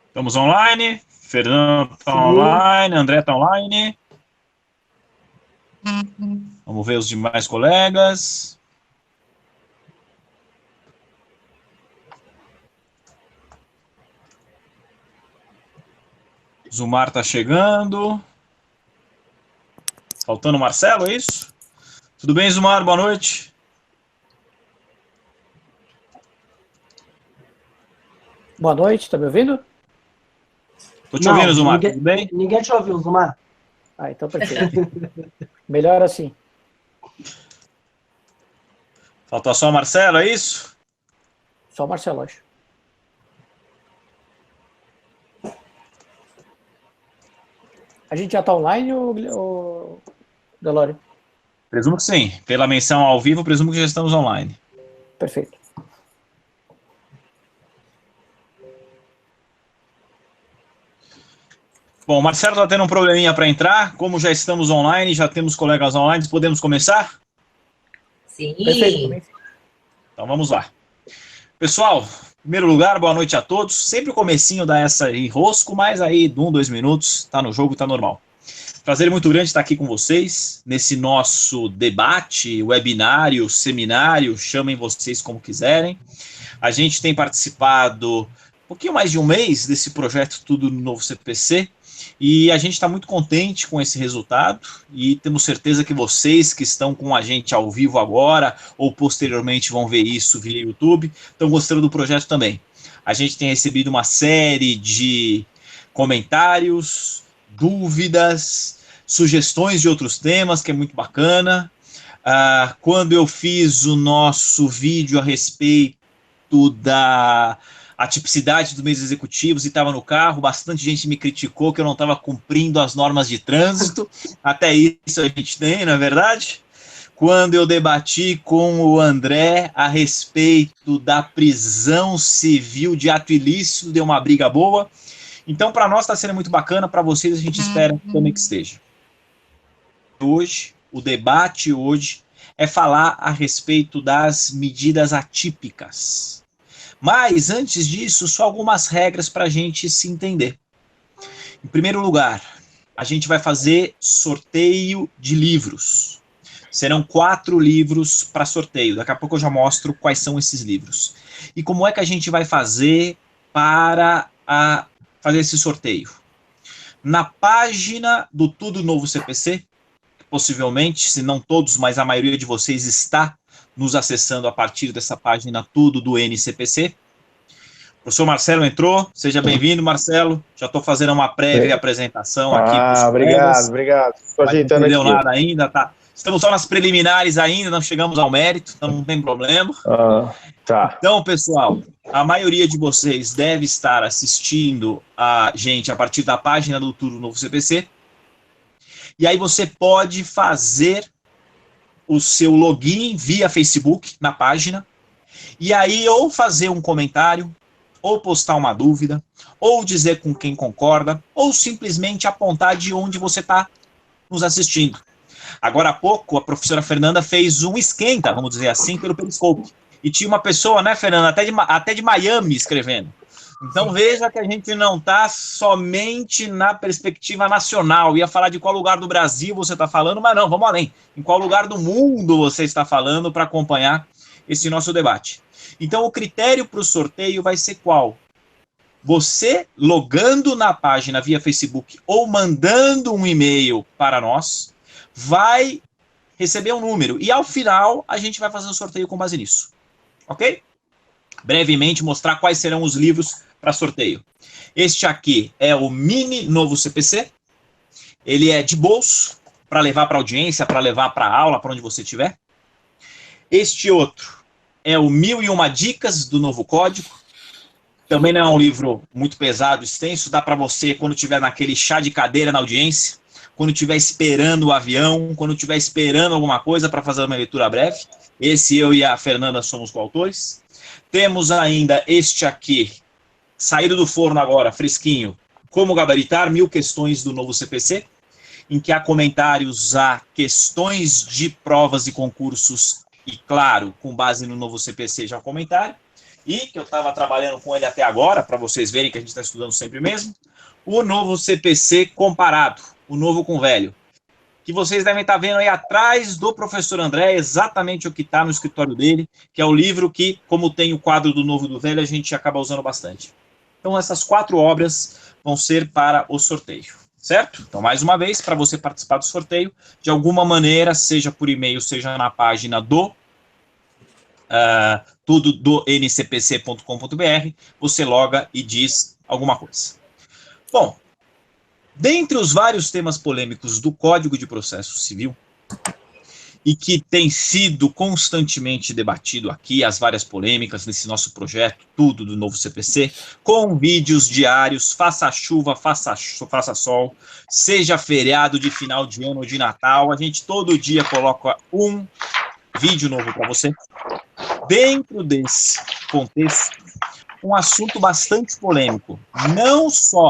Estamos online. Fernando está Sim. online. André está online. Vamos ver os demais colegas. Zumar está chegando. Faltando o Marcelo, é isso? Tudo bem, Zumar? Boa noite. Boa noite, tá me ouvindo? Tô te ouvindo, Zumar. Ninguém, Tudo bem? ninguém te ouviu, Zumar. Ah, então perfeito. Melhor assim. Falta só o Marcelo, é isso? Só o Marcelo, acho. A gente já tá online, ou Delório? Presumo que sim. Pela menção ao vivo, presumo que já estamos online. Perfeito. Bom, o Marcelo está tendo um probleminha para entrar. Como já estamos online, já temos colegas online, podemos começar? Sim. Perfeito. Então vamos lá. Pessoal, em primeiro lugar, boa noite a todos. Sempre o comecinho dá essa enrosco, mas aí, 2 minutos, tá no jogo, tá normal. Prazer muito grande estar aqui com vocês, nesse nosso debate, webinário, seminário, chamem vocês como quiserem. A gente tem participado um pouquinho mais de um mês desse projeto Tudo no Novo CPC, e a gente está muito contente com esse resultado e temos certeza que vocês que estão com a gente ao vivo agora ou posteriormente vão ver isso via YouTube, estão gostando do projeto também. A gente tem recebido uma série de comentários, dúvidas, sugestões de outros temas, que é muito bacana. Quando eu fiz o nosso vídeo a respeito da atipicidade dos meios executivos e estava no carro, bastante gente me criticou que eu não estava cumprindo as normas de trânsito, até isso a gente tem, não é verdade? Quando eu debati com o André a respeito da prisão civil de ato ilícito, deu uma briga boa. Então, para nós está sendo muito bacana, para vocês a gente espera também que esteja. Hoje, o debate hoje é falar a respeito das medidas atípicas. Mas, antes disso, só algumas regras para a gente se entender. Em primeiro lugar, a gente vai fazer sorteio de livros. Serão 4 livros para sorteio. Daqui a pouco eu já mostro quais são esses livros. E como é que a gente vai fazer para fazer esse sorteio? Na página do Tudo Novo CPC, possivelmente, se não todos, mas a maioria de vocês está nos acessando a partir dessa página Tudo do NCPC. O professor Marcelo entrou, seja bem-vindo, Marcelo. Já estou fazendo uma prévia apresentação aqui para os colegas. Obrigado. Estou ajeitando aqui. Não entendeu nada ainda, tá? Estamos só nas preliminares ainda, não chegamos ao mérito, então não tem problema. Tá. Então, pessoal, a maioria de vocês deve estar assistindo a gente a partir da página do Tudo Novo CPC. E aí você pode fazer o seu login via Facebook na página, e aí ou fazer um comentário, ou postar uma dúvida, ou dizer com quem concorda, ou simplesmente apontar de onde você está nos assistindo. Agora há pouco, a professora Fernanda fez um esquenta, vamos dizer assim, pelo Periscope. E tinha uma pessoa, né, Fernanda, até de Miami escrevendo. Então veja que a gente não está somente na perspectiva nacional. Ia falar de qual lugar do Brasil você está falando, mas não, vamos além. Em qual lugar do mundo você está falando para acompanhar esse nosso debate. Então o critério para o sorteio vai ser qual? Você logando na página via Facebook ou mandando um e-mail para nós, vai receber um número. E ao final a gente vai fazer o sorteio com base nisso. Ok? Brevemente mostrar quais serão os livros para sorteio. Este aqui é o Mini Novo CPC. Ele é de bolso, para levar para audiência, para levar para aula, para onde você estiver. Este outro é o 1001 Dicas do Novo Código. Também não é um livro muito pesado, extenso. Dá para você, quando estiver naquele chá de cadeira na audiência, quando estiver esperando o avião, quando estiver esperando alguma coisa para fazer uma leitura breve. Esse eu e a Fernanda somos coautores. Temos ainda este aqui, saído do forno agora, fresquinho, Como Gabaritar 1000 Questões do Novo CPC, em que há comentários a questões de provas e concursos, e claro, com base no Novo CPC já o comentário. e que eu estava trabalhando com ele até agora, para vocês verem que a gente está estudando sempre mesmo, o novo CPC comparado, o novo com o velho, que vocês devem estar vendo aí atrás do professor André, exatamente o que está no escritório dele, que é o livro que, como tem o quadro do novo e do velho, a gente acaba usando bastante. Então, essas 4 obras vão ser para o sorteio, certo? Então, mais uma vez, para você participar do sorteio, de alguma maneira, seja por e-mail, seja na página do tudo do ncpc.com.br, você loga e diz alguma coisa. Bom, dentre os vários temas polêmicos do Código de Processo Civil, e que tem sido constantemente debatido aqui, as várias polêmicas nesse nosso projeto, tudo do novo CPC, com vídeos diários, faça chuva, faça sol, seja feriado de final de ano ou de Natal, a gente todo dia coloca um vídeo novo para você. Dentro desse contexto, um assunto bastante polêmico, não só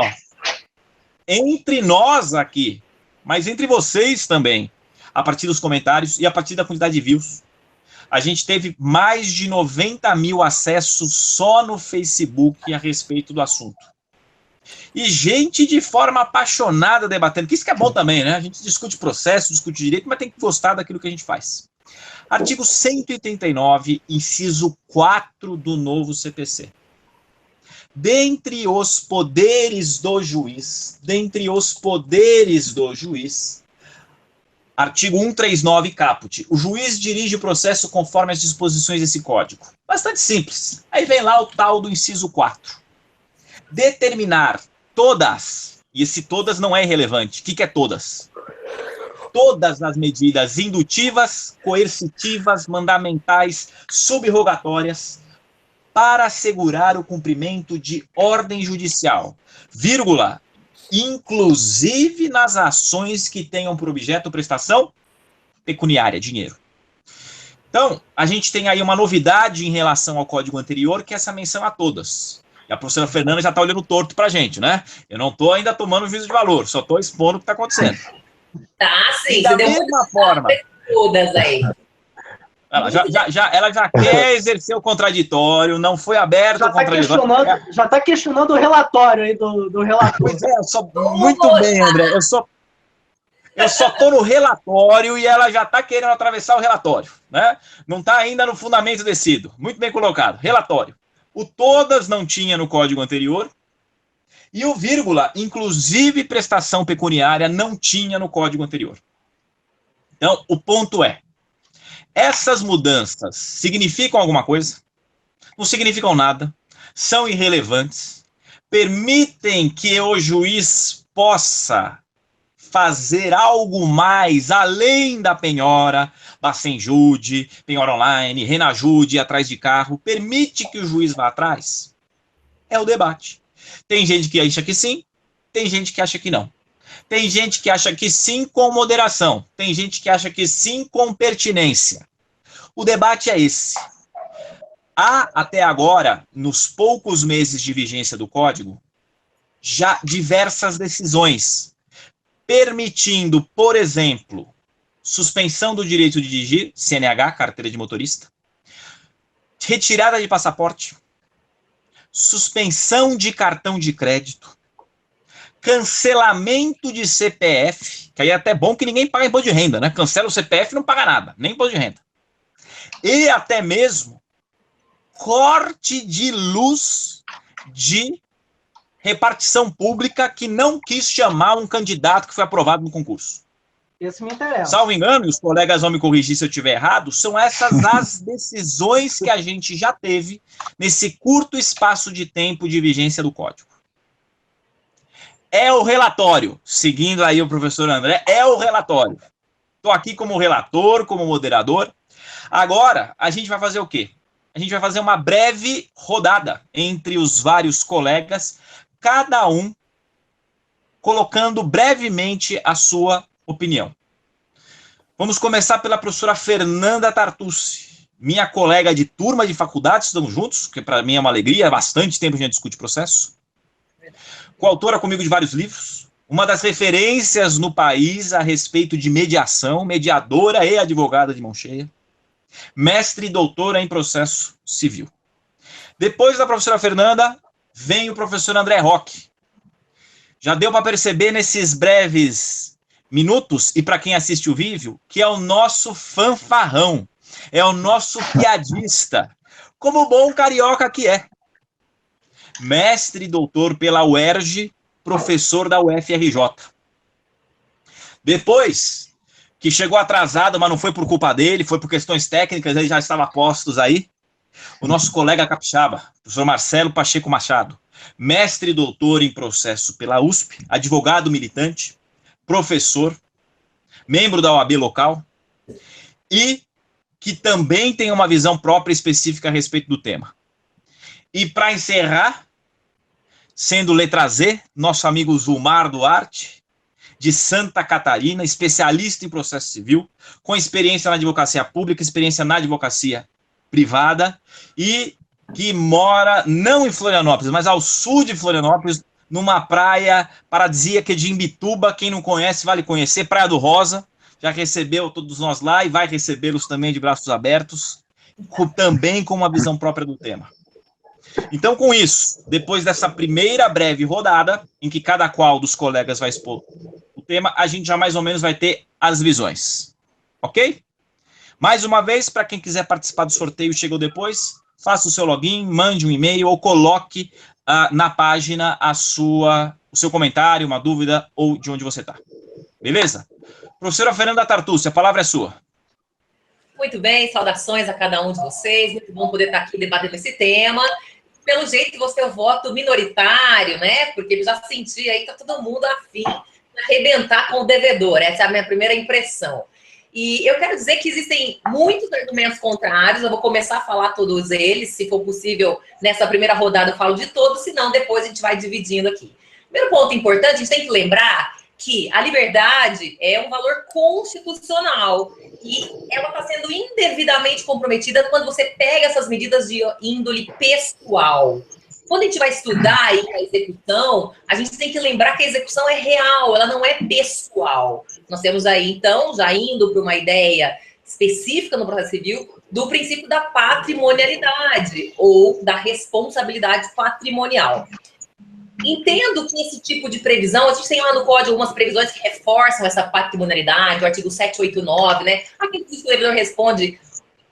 entre nós aqui, mas entre vocês também, a partir dos comentários e a partir da quantidade de views. A gente teve mais de 90 mil acessos só no Facebook a respeito do assunto. E gente de forma apaixonada debatendo, que isso que é bom também, né? A gente discute processo, discute direito, mas tem que gostar daquilo que a gente faz. Artigo 189, inciso 4 do novo CPC. Dentre os poderes do juiz, artigo 139, caput, o juiz dirige o processo conforme as disposições desse código. Bastante simples. Aí vem lá o tal do inciso 4. Determinar todas, e esse todas não é irrelevante. O que é todas? Todas as medidas indutivas, coercitivas, mandamentais, subrogatórias, para assegurar o cumprimento de ordem judicial, vírgula, inclusive nas ações que tenham por objeto prestação pecuniária, dinheiro. Então, a gente tem aí uma novidade em relação ao código anterior, que é essa menção a todas. E a professora Fernanda já está olhando torto para a gente, né? Eu não estou ainda tomando juízo de valor, só estou expondo o que está acontecendo. Tá, sim. E da mesma forma... Todas aí. Ela já quer exercer o contraditório, não foi aberto o contraditório. Já está questionando o relatório aí do relator. Pois é, muito bem, André. Eu só estou no relatório e ela já está querendo atravessar o relatório, né? Não está ainda no fundamento decido. Muito bem colocado. Relatório. O todas não tinha no código anterior e o vírgula, inclusive prestação pecuniária, não tinha no código anterior. Então, o ponto é, essas mudanças significam alguma coisa? Não significam nada, são irrelevantes, permitem que o juiz possa fazer algo mais além da penhora, Bacenjude, penhora online, Renajude, atrás de carro, permite que o juiz vá atrás? É o debate. Tem gente que acha que sim, tem gente que acha que não. Tem gente que acha que sim com moderação, tem gente que acha que sim com pertinência. O debate é esse. Há, até agora, nos poucos meses de vigência do Código, já diversas decisões, permitindo, por exemplo, suspensão do direito de dirigir, CNH, carteira de motorista, retirada de passaporte, suspensão de cartão de crédito, cancelamento de CPF, que aí é até bom que ninguém paga imposto de renda, né? Cancela o CPF e não paga nada, nem imposto de renda. E até mesmo corte de luz de repartição pública que não quis chamar um candidato que foi aprovado no concurso. Esse me interessa. Salvo engano, e os colegas vão me corrigir se eu estiver errado, são essas as decisões que a gente já teve nesse curto espaço de tempo de vigência do Código. É o relatório, seguindo aí o professor André, é o relatório. Estou aqui como relator, como moderador. Agora, a gente vai fazer o quê? A gente vai fazer uma breve rodada entre os vários colegas, cada um colocando brevemente a sua opinião. Vamos começar pela professora Fernanda Tartucci, minha colega de turma de faculdade, estamos juntos, que para mim é uma alegria, há bastante tempo a gente discute processo. Coautora comigo de vários livros, uma das referências no país a respeito de mediação, mediadora e advogada de mão cheia, mestre e doutora em processo civil. Depois da professora Fernanda, vem o professor André Roque. Já deu para perceber nesses breves minutos, e para quem assiste o vídeo, que é o nosso fanfarrão, é o nosso piadista, como bom carioca que é. Mestre e doutor pela UERJ, professor da UFRJ. Depois, que chegou atrasado, mas não foi por culpa dele, foi por questões técnicas, ele já estava a postos aí, o nosso colega capixaba, professor Marcelo Pacheco Machado, mestre e doutor em processo pela USP, advogado militante, professor, membro da OAB local, e que também tem uma visão própria e específica a respeito do tema. E para encerrar, sendo letra Z, nosso amigo Zulmar Duarte, de Santa Catarina, especialista em processo civil, com experiência na advocacia pública, experiência na advocacia privada, e que mora, não em Florianópolis, mas ao sul de Florianópolis, numa praia paradisíaca de Imbituba. Quem não conhece, vale conhecer, Praia do Rosa, já recebeu todos nós lá e vai recebê-los também de braços abertos, também com uma visão própria do tema. Então, com isso, depois dessa primeira breve rodada, em que cada qual dos colegas vai expor o tema, a gente já mais ou menos vai ter as visões. Ok? Mais uma vez, para quem quiser participar do sorteio, chegou depois, faça o seu login, mande um e-mail ou coloque na página o seu comentário, uma dúvida ou de onde você está. Beleza? Professora Fernanda Tartucci, a palavra é sua. Muito bem, saudações a cada um de vocês. Muito bom poder estar aqui debatendo esse tema. Pelo jeito, você é o voto minoritário, né? Porque eu já senti aí que tá todo mundo afim de arrebentar com o devedor. Essa é a minha primeira impressão. E eu quero dizer que existem muitos argumentos contrários. Eu vou começar a falar todos eles. Se for possível, nessa primeira rodada eu falo de todos, senão depois a gente vai dividindo aqui. Primeiro ponto importante, a gente tem que lembrar que a liberdade é um valor constitucional e ela está sendo indevidamente comprometida quando você pega essas medidas de índole pessoal. Quando a gente vai estudar aí a execução, a gente tem que lembrar que a execução é real, ela não é pessoal. Nós temos aí, então, já indo para uma ideia específica no processo civil, do princípio da patrimonialidade ou da responsabilidade patrimonial. Entendo que esse tipo de previsão, a gente tem lá no código algumas previsões que reforçam essa patrimonialidade, o artigo 789, né? Aqui diz que o devedor responde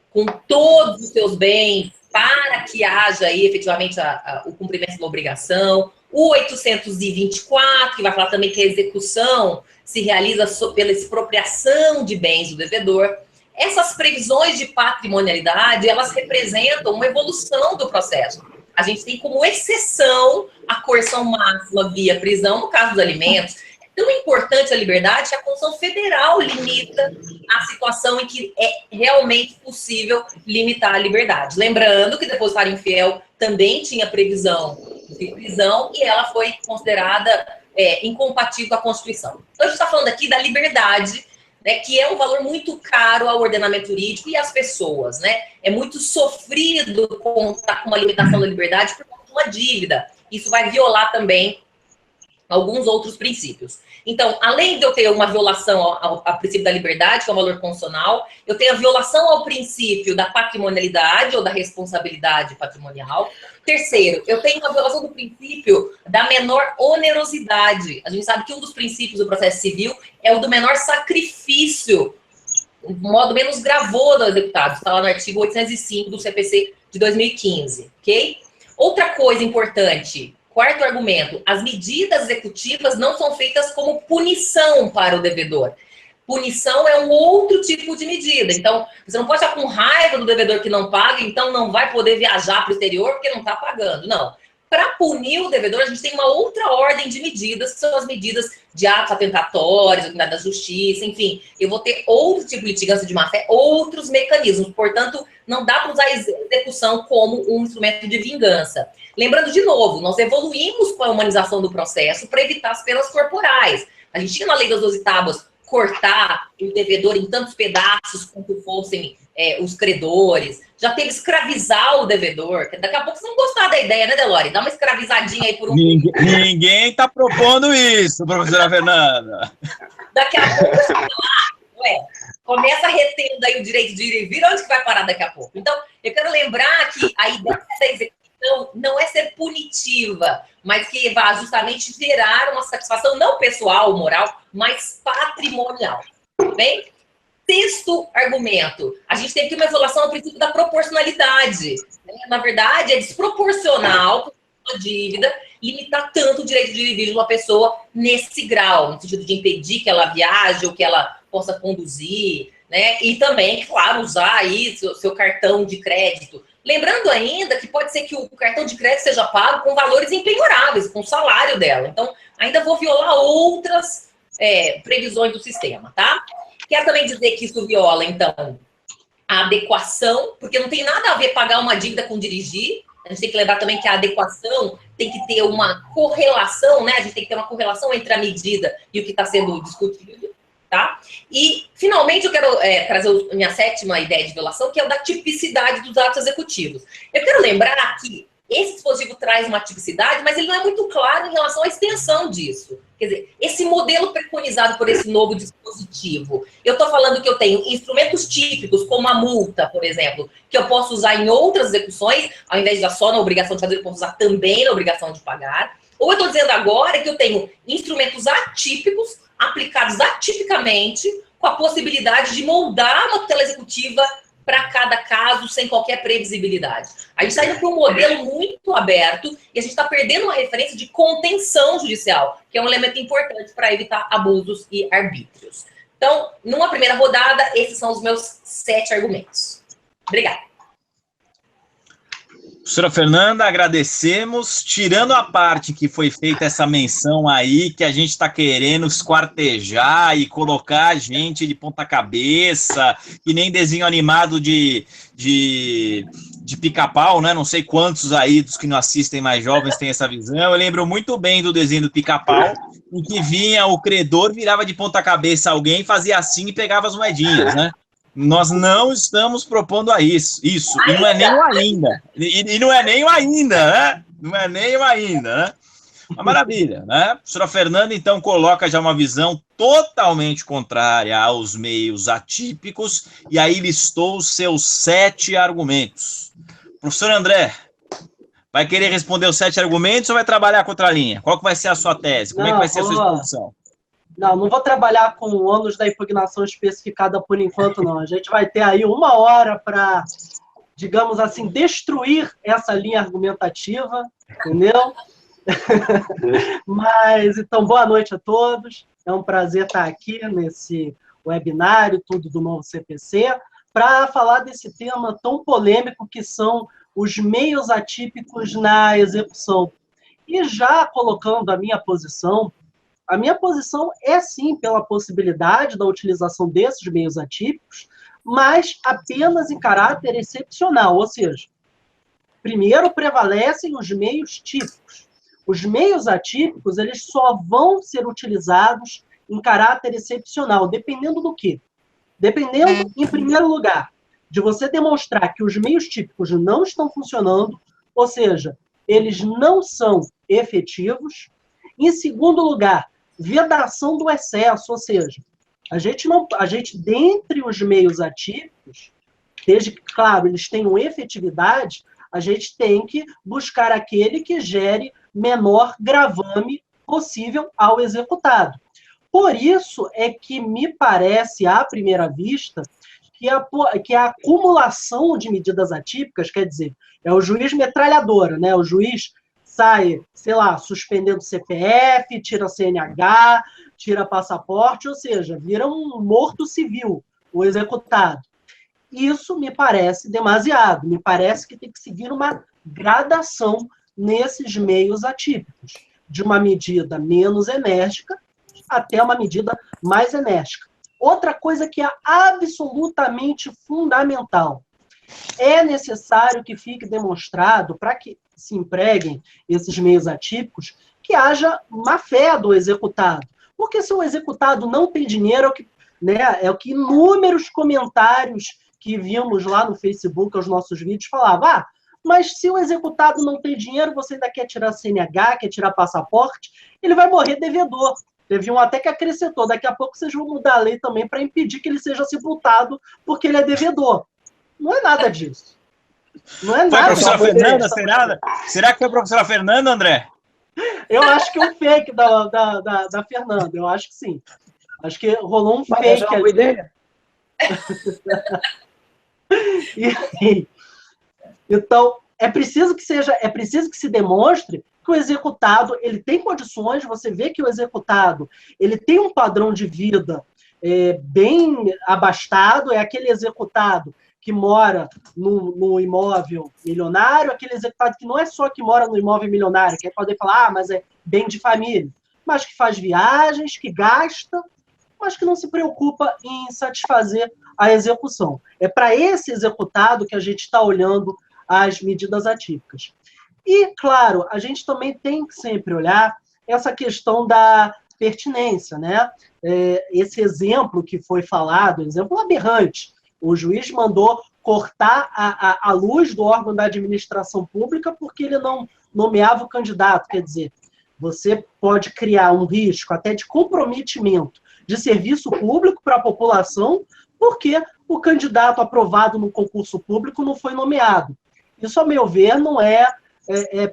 com todos os seus bens para que haja aí efetivamente o cumprimento da obrigação. O 824, que vai falar também que a execução se realiza pela expropriação de bens do devedor. Essas previsões de patrimonialidade, elas representam uma evolução do processo. A gente tem como exceção a coerção máxima via prisão, no caso dos alimentos. É tão importante a liberdade que a Constituição Federal limita a situação em que é realmente possível limitar a liberdade. Lembrando que o depositário infiel também tinha previsão de prisão e ela foi considerada incompatível com a Constituição. Então, a gente está falando aqui da liberdade, né, que é um valor muito caro ao ordenamento jurídico e às pessoas, né? É muito sofrido contar com uma limitação da liberdade por conta de uma dívida. Isso vai violar também alguns outros princípios. Então, além de eu ter uma violação ao princípio da liberdade, que é um valor constitucional, eu tenho a violação ao princípio da patrimonialidade ou da responsabilidade patrimonial. Terceiro, eu tenho uma violação do princípio da menor onerosidade. A gente sabe que um dos princípios do processo civil é o do menor sacrifício, um modo menos gravoso ao executado. Está lá no artigo 805 do CPC de 2015, ok? Outra coisa importante, quarto argumento, as medidas executivas não são feitas como punição para o devedor. Punição é um outro tipo de medida. Então, você não pode estar com raiva do devedor que não paga, então não vai poder viajar para o exterior porque não está pagando. Não. Para punir o devedor, a gente tem uma outra ordem de medidas, que são as medidas de atos atentatórios, unidade da justiça, enfim. Eu vou ter outro tipo de litigância de má-fé, outros mecanismos. Portanto, não dá para usar a execução como um instrumento de vingança. Lembrando, de novo, nós evoluímos com a humanização do processo para evitar as penas corporais. A gente tinha na lei das 12 tábuas cortar o devedor em tantos pedaços quanto fossem os credores. Já teve escravizar o devedor. Daqui a pouco vocês vão gostar da ideia, né, Delore? Dá uma escravizadinha aí por um... Ninguém está propondo isso, professora Fernanda. Daqui a pouco você vai lá, começa retendo aí o direito de ir e vir, onde que vai parar daqui a pouco? Então, eu quero lembrar que a ideia da execução não é ser punitiva, mas que vai justamente gerar uma satisfação não pessoal, moral, mas patrimonial. Bem? Sexto argumento, a gente tem aqui uma violação ao princípio da proporcionalidade. Né? Na verdade, é desproporcional a dívida limitar tanto o direito de dirigir uma pessoa nesse grau, no sentido de impedir que ela viaje ou que ela possa conduzir, né? E também, claro, usar aí seu cartão de crédito. Lembrando ainda que pode ser que o cartão de crédito seja pago com valores impenhoráveis, com o salário dela. Então, ainda vou violar outras previsões do sistema, tá? Quero também dizer que isso viola, então, a adequação, porque não tem nada a ver pagar uma dívida com dirigir. A gente tem que lembrar também que a adequação tem que ter uma correlação, né? A gente tem que ter uma correlação entre a medida e o que está sendo discutido, tá? E, finalmente, eu quero trazer a minha sétima ideia de violação, que é o da tipicidade dos atos executivos. Eu quero lembrar que esse dispositivo traz uma tipicidade, mas ele não é muito claro em relação à extensão disso. Quer dizer, esse modelo preconizado por esse novo dispositivo, eu estou falando que eu tenho instrumentos típicos, como a multa, por exemplo, que eu posso usar em outras execuções, ao invés de usar só na obrigação de fazer, eu posso usar também na obrigação de pagar. Ou eu estou dizendo agora que eu tenho instrumentos atípicos, aplicados atipicamente, com a possibilidade de moldar uma tutela executiva para cada caso, sem qualquer previsibilidade. A gente está indo para um modelo muito aberto e a gente está perdendo uma referência de contenção judicial, que é um elemento importante para evitar abusos e arbítrios. Então, numa primeira rodada, esses são os meus 7 argumentos. Obrigada. Professora Fernanda, agradecemos. Tirando a parte que foi feita essa menção aí, que a gente está querendo esquartejar e colocar a gente de ponta cabeça, que nem desenho animado de pica-pau, né? Não sei quantos aí dos que não assistem mais jovens têm essa visão. Eu lembro muito bem do desenho do pica-pau, em que vinha o credor, virava de ponta cabeça alguém, fazia assim e pegava as moedinhas, né? Nós não estamos propondo a isso. E não é nem o ainda. E não é nem o ainda, né? Não é nem o ainda, né? Uma maravilha, né? A professora Fernanda, então, coloca já uma visão totalmente contrária aos meios atípicos e aí listou os seus 7 argumentos. Professor André, vai querer responder os 7 argumentos ou vai trabalhar contra a linha? Qual que vai ser a sua tese? Como é que vai ser a sua exposição? Não vou trabalhar com o ônus da impugnação especificada por enquanto, não. A gente vai ter aí 1 hora para, digamos assim, destruir essa linha argumentativa, entendeu? Mas, então, boa noite a todos. É um prazer estar aqui nesse webinário, tudo do novo CPC, para falar desse tema tão polêmico que são os meios atípicos na execução. E já colocando a minha posição é, sim, pela possibilidade da utilização desses meios atípicos, mas apenas em caráter excepcional, ou seja, primeiro prevalecem os meios típicos. Os meios atípicos, eles só vão ser utilizados em caráter excepcional, dependendo do quê? Dependendo, em primeiro lugar, de você demonstrar que os meios típicos não estão funcionando, ou seja, eles não são efetivos. Em segundo lugar, vedação do excesso, ou seja, a gente dentre os meios atípicos, desde que, claro, eles tenham efetividade, a gente tem que buscar aquele que gere menor gravame possível ao executado. Por isso é que me parece, à primeira vista, que a acumulação de medidas atípicas, quer dizer, é o juiz metralhadora, né? O juiz sai, sei lá, suspendendo CPF, tira CNH, tira passaporte, ou seja, vira um morto civil, o executado. Isso me parece demasiado, me parece que tem que seguir uma gradação nesses meios atípicos, de uma medida menos enérgica até uma medida mais enérgica. Outra coisa que é absolutamente fundamental, é necessário que fique demonstrado, para que se empreguem esses meios atípicos, que haja má-fé do executado. Porque se o executado não tem dinheiro, é o que inúmeros comentários que vimos lá no Facebook, aos nossos vídeos, falavam, mas se o executado não tem dinheiro, você ainda quer tirar CNH, quer tirar passaporte, ele vai morrer devedor. Teve um até que acrescentou, daqui a pouco vocês vão mudar a lei também para impedir que ele seja sepultado porque ele é devedor. Não é nada disso. Não é Foi a nada. professora Fernanda? Será que foi a professora Fernanda, André? Eu acho que é um fake da Fernanda. Eu acho que sim. Acho que rolou um Mas fake essa é uma ideia? ali. Então, é preciso que se demonstre que o executado ele tem condições. Você vê que o executado ele tem um padrão de vida bem abastado, é aquele executado que mora no imóvel milionário, aquele executado que não é só que mora no imóvel milionário, que pode falar, mas é bem de família, mas que faz viagens, que gasta, mas que não se preocupa em satisfazer a execução. É para esse executado que a gente está olhando as medidas atípicas. E, claro, a gente também tem que sempre olhar essa questão da pertinência, né? Esse exemplo que foi falado, exemplo aberrante, o juiz mandou cortar a luz do órgão da administração pública porque ele não nomeava o candidato. Quer dizer, você pode criar um risco até de comprometimento de serviço público para a população porque o candidato aprovado no concurso público não foi nomeado. Isso, a meu ver, não é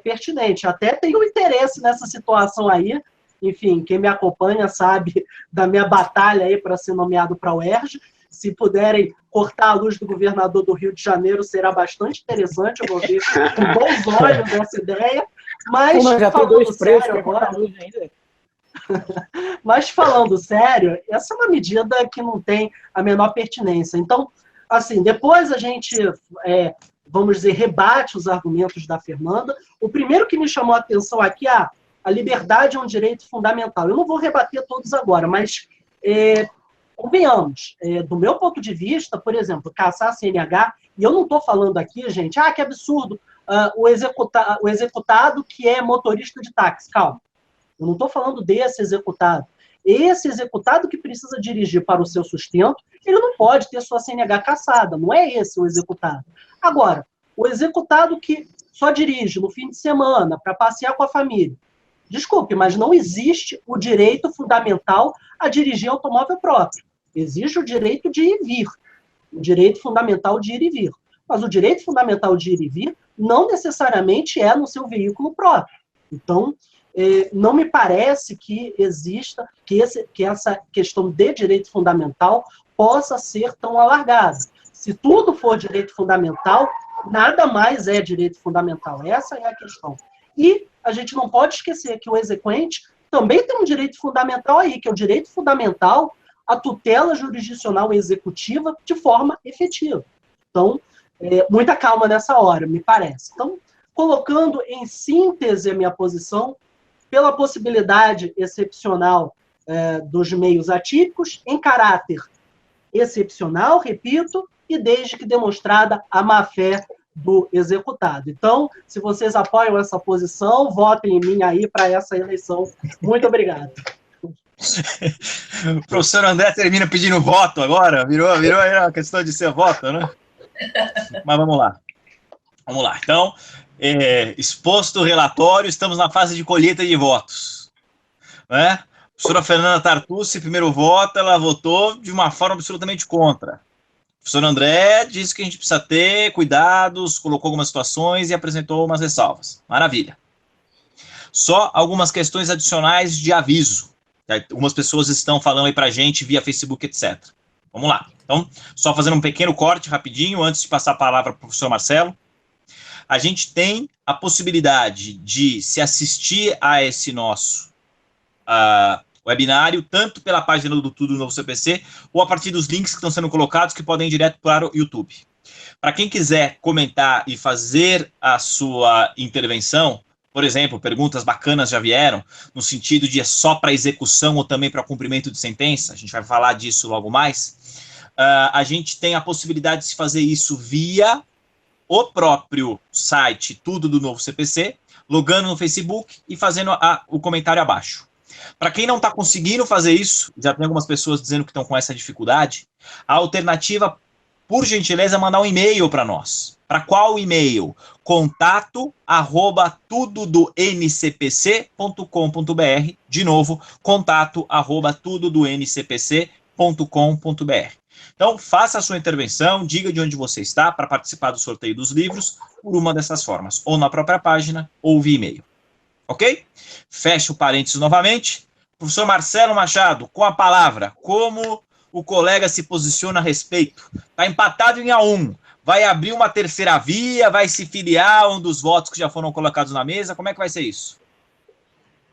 pertinente. Até tenho interesse nessa situação aí. Enfim, quem me acompanha sabe da minha batalha aí para ser nomeado para a UERJ. Se puderem cortar a luz do governador do Rio de Janeiro, será bastante interessante. Eu vou ver com bons olhos essa ideia. Mas, já tem dois preços para cortar a luz ainda. Mas, falando sério, essa é uma medida que não tem a menor pertinência. Então, assim, depois a gente, vamos dizer, rebate os argumentos da Fernanda. O primeiro que me chamou a atenção aqui é a liberdade é um direito fundamental. Eu não vou rebater todos agora, mas convenhamos, do meu ponto de vista, por exemplo, caçar a CNH, e eu não estou falando aqui, gente, que absurdo, o executado que é motorista de táxi. Calma, eu não estou falando desse executado. Esse executado que precisa dirigir para o seu sustento, ele não pode ter sua CNH caçada, não é esse o executado. Agora, o executado que só dirige no fim de semana para passear com a família, desculpe, mas não existe o direito fundamental a dirigir automóvel próprio. Existe o direito de ir e vir. O direito fundamental de ir e vir. Mas o direito fundamental de ir e vir não necessariamente é no seu veículo próprio. Então, não me parece que exista, que essa questão de direito fundamental possa ser tão alargada. Se tudo for direito fundamental, nada mais é direito fundamental. Essa é a questão. E a gente não pode esquecer que o exequente também tem um direito fundamental aí, que é o direito fundamental à tutela jurisdicional executiva de forma efetiva. Então, muita calma nessa hora, me parece. Então, colocando em síntese a minha posição, pela possibilidade excepcional dos meios atípicos, em caráter excepcional, repito, e desde que demonstrada a má-fé do executado. Então, se vocês apoiam essa posição, votem em mim aí para essa eleição. Muito obrigado. O professor André termina pedindo voto agora, virou aí a questão de ser voto, né? Mas vamos lá. Vamos lá. Então, exposto o relatório, estamos na fase de colheita de votos. Né? A professora Fernanda Tartucci, primeiro voto, ela votou de uma forma absolutamente contra. O professor André disse que a gente precisa ter cuidados, colocou algumas situações e apresentou umas ressalvas. Maravilha. Só algumas questões adicionais de aviso. Algumas pessoas estão falando aí pra gente via Facebook, etc. Vamos lá. Então, só fazendo um pequeno corte rapidinho, antes de passar a palavra para o professor Marcelo. A gente tem a possibilidade de se assistir a esse nosso webinário, tanto pela página do Tudo Novo CPC, ou a partir dos links que estão sendo colocados, que podem ir direto para o YouTube. Para quem quiser comentar e fazer a sua intervenção, por exemplo, perguntas bacanas já vieram, no sentido de só para execução ou também para cumprimento de sentença, a gente vai falar disso logo mais, a gente tem a possibilidade de se fazer isso via o próprio site Tudo do Novo CPC, logando no Facebook e fazendo o comentário abaixo. Para quem não está conseguindo fazer isso, já tem algumas pessoas dizendo que estão com essa dificuldade, a alternativa, por gentileza, é mandar um e-mail para nós. Para qual e-mail? contato@tudodoncpc.com.br. De novo, contato@tudodoncpc.com.br. Então, faça a sua intervenção, diga de onde você está para participar do sorteio dos livros por uma dessas formas, ou na própria página, ou via e-mail. Ok? Fecho o parênteses novamente. Professor Marcelo Machado, com a palavra, como o colega se posiciona a respeito? Está empatado em A1. Vai abrir uma terceira via? Vai se filiar a um dos votos que já foram colocados na mesa? Como é que vai ser isso?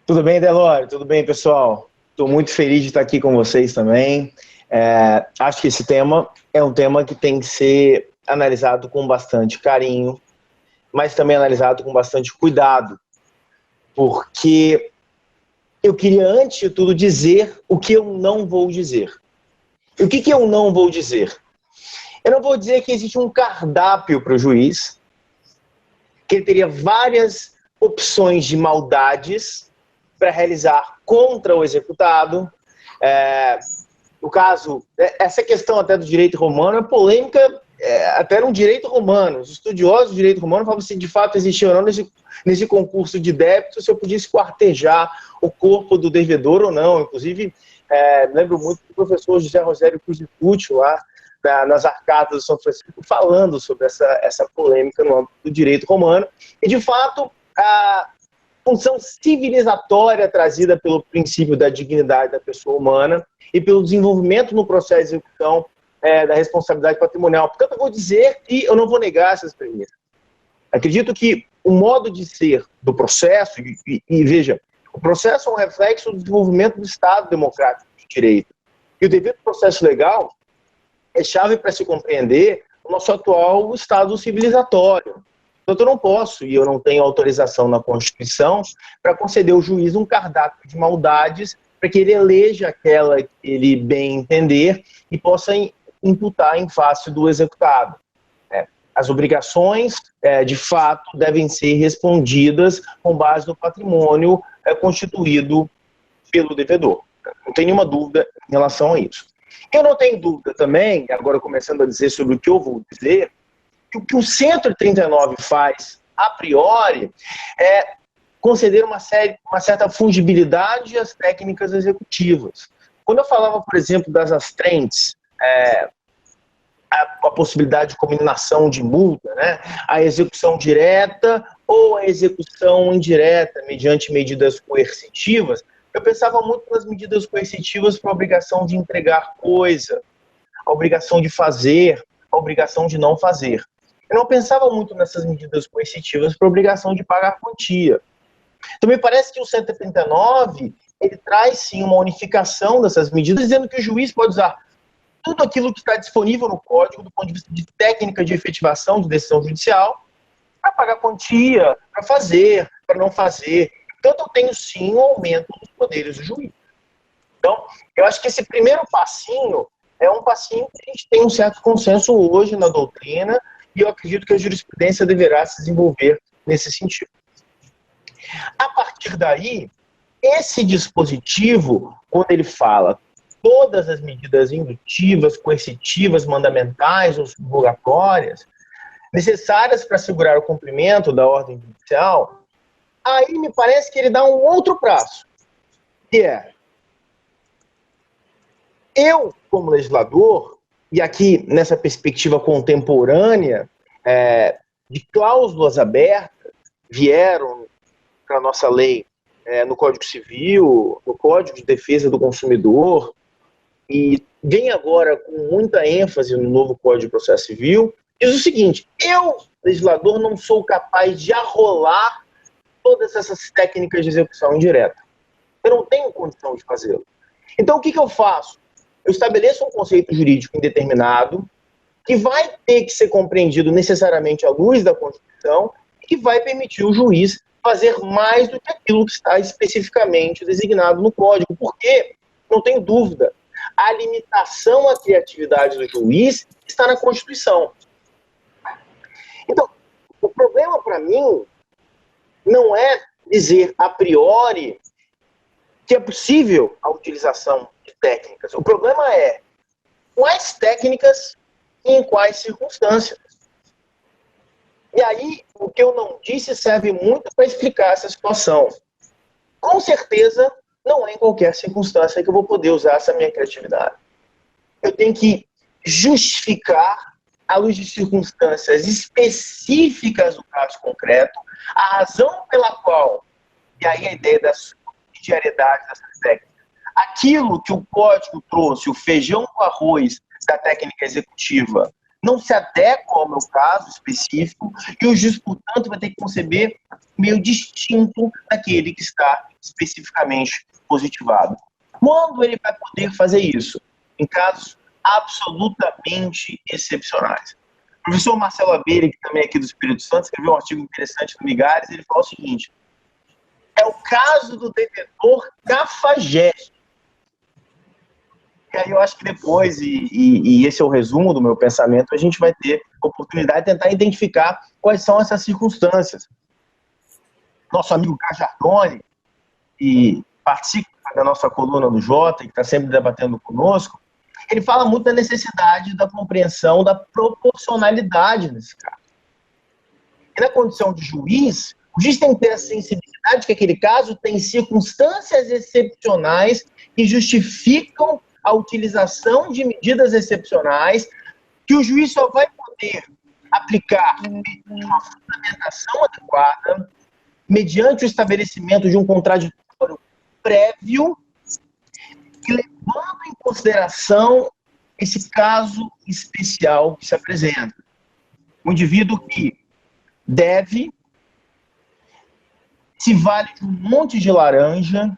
Tudo bem, Delore? Tudo bem, pessoal? Estou muito feliz de estar aqui com vocês também. Acho que esse tema é um tema que tem que ser analisado com bastante carinho, mas também analisado com bastante cuidado, porque eu queria, antes de tudo, dizer o que eu não vou dizer. E o que eu não vou dizer? Eu não vou dizer que existe um cardápio para o juiz, que ele teria várias opções de maldades para realizar contra o executado. No caso, essa questão até do direito romano é polêmica, até no direito romano. Os estudiosos do direito romano falam se de fato existia ou não nesse concurso de débito, se eu podia esquartejar o corpo do devedor ou não. Inclusive, lembro muito do professor José Rosério Cruz de Pucci, lá nas Arcadas do São Francisco, falando sobre essa polêmica no âmbito do direito romano. E, de fato, a função civilizatória trazida pelo princípio da dignidade da pessoa humana e pelo desenvolvimento no processo de execução da responsabilidade patrimonial. Portanto, eu vou dizer e eu não vou negar essas premissas. Acredito que o modo de ser do processo, e veja, o processo é um reflexo do desenvolvimento do Estado democrático de direito. E o devido processo legal é chave para se compreender o nosso atual estado civilizatório. Portanto, eu não posso, e eu não tenho autorização na Constituição, para conceder ao juiz um cardápio de maldades para que ele eleja aquela que ele bem entender e possa imputar em face do executado. As obrigações, de fato, devem ser respondidas com base no patrimônio constituído pelo devedor. Não tem nenhuma dúvida em relação a isso. Eu não tenho dúvida também, agora começando a dizer sobre o que eu vou dizer, que o que o 139 faz, a priori, é conceder uma certa fungibilidade às técnicas executivas. Quando eu falava, por exemplo, das astrentes, a possibilidade de combinação de multa, né? A execução direta ou a execução indireta mediante medidas coercitivas, eu pensava muito nas medidas coercitivas para a obrigação de entregar coisa, a obrigação de fazer, a obrigação de não fazer. Eu não pensava muito nessas medidas coercitivas para a obrigação de pagar quantia. Então, me parece que o 139, ele traz, sim, uma unificação dessas medidas, dizendo que o juiz pode usar tudo aquilo que está disponível no Código, do ponto de vista de técnica de efetivação de decisão judicial, para pagar quantia, para fazer, para não fazer. Portanto, eu tenho, sim, um aumento dos poderes do juiz. Então, eu acho que esse primeiro passinho é um passinho que a gente tem um certo consenso hoje na doutrina, e eu acredito que a jurisprudência deverá se desenvolver nesse sentido. A partir daí, esse dispositivo, quando ele fala todas as medidas indutivas, coercitivas, mandamentais ou subrogatórias necessárias para assegurar o cumprimento da ordem judicial, aí me parece que ele dá um outro prazo, que é: eu, como legislador, e aqui nessa perspectiva contemporânea, de cláusulas abertas, vieram para a nossa lei no Código Civil, no Código de Defesa do Consumidor, e vem agora com muita ênfase no novo Código de Processo Civil, diz o seguinte: eu, legislador, não sou capaz de arrolar todas essas técnicas de execução indireta. Eu não tenho condição de fazê-lo. Então, o que eu faço? Eu estabeleço um conceito jurídico indeterminado, que vai ter que ser compreendido necessariamente à luz da Constituição, e que vai permitir o juiz fazer mais do que aquilo que está especificamente designado no Código. Porque, não tenho dúvida, a limitação à criatividade do juiz está na Constituição. Então, o problema para mim não é dizer a priori que é possível a utilização de técnicas. O problema é quais técnicas e em quais circunstâncias. E aí, o que eu não disse serve muito para explicar essa situação. Com certeza, não é em qualquer circunstância que eu vou poder usar essa minha criatividade. Eu tenho que justificar, à luz de circunstâncias específicas do caso concreto, a razão pela qual, e aí a ideia da subsidiariedade dessas técnicas, aquilo que o código trouxe, o feijão com arroz da técnica executiva, não se adequa ao meu caso específico, e o juiz, portanto, vai ter que conceber meio distinto daquele que está especificamente positivado. Quando ele vai poder fazer isso? Em casos absolutamente excepcionais. O professor Marcelo Abelha, que também é aqui do Espírito Santo, escreveu um artigo interessante no Migalhas, ele fala o seguinte: é o caso do devedor cafajeste. E aí eu acho que depois, e esse é o resumo do meu pensamento, a gente vai ter a oportunidade de tentar identificar quais são essas circunstâncias. Nosso amigo Cajardoni, que participa da nossa coluna do Jota, que está sempre debatendo conosco, ele fala muito da necessidade da compreensão da proporcionalidade nesse caso. E na condição de juiz, o juiz tem que ter a sensibilidade que aquele caso tem circunstâncias excepcionais que justificam a utilização de medidas excepcionais, que o juiz só vai poder aplicar de uma fundamentação adequada, mediante o estabelecimento de um contraditório prévio, e levando em consideração esse caso especial que se apresenta. Um indivíduo que deve, se vale de um monte de laranja,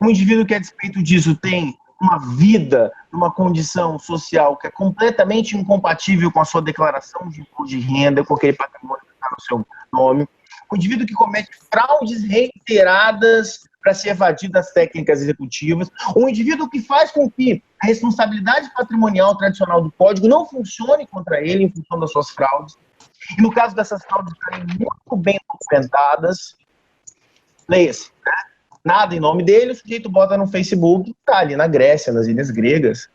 um indivíduo que, a despeito disso, tem uma vida, uma condição social que é completamente incompatível com a sua declaração de imposto de renda, com aquele patrimônio que está no seu nome, um indivíduo que comete fraudes reiteradas para se evadir das técnicas executivas, um indivíduo que faz com que a responsabilidade patrimonial tradicional do Código não funcione contra ele em função das suas fraudes, e no caso dessas fraudes estarem muito bem documentadas, leia-se, né? Nada em nome dele, o sujeito bota no Facebook, está ali na Grécia, nas ilhas gregas,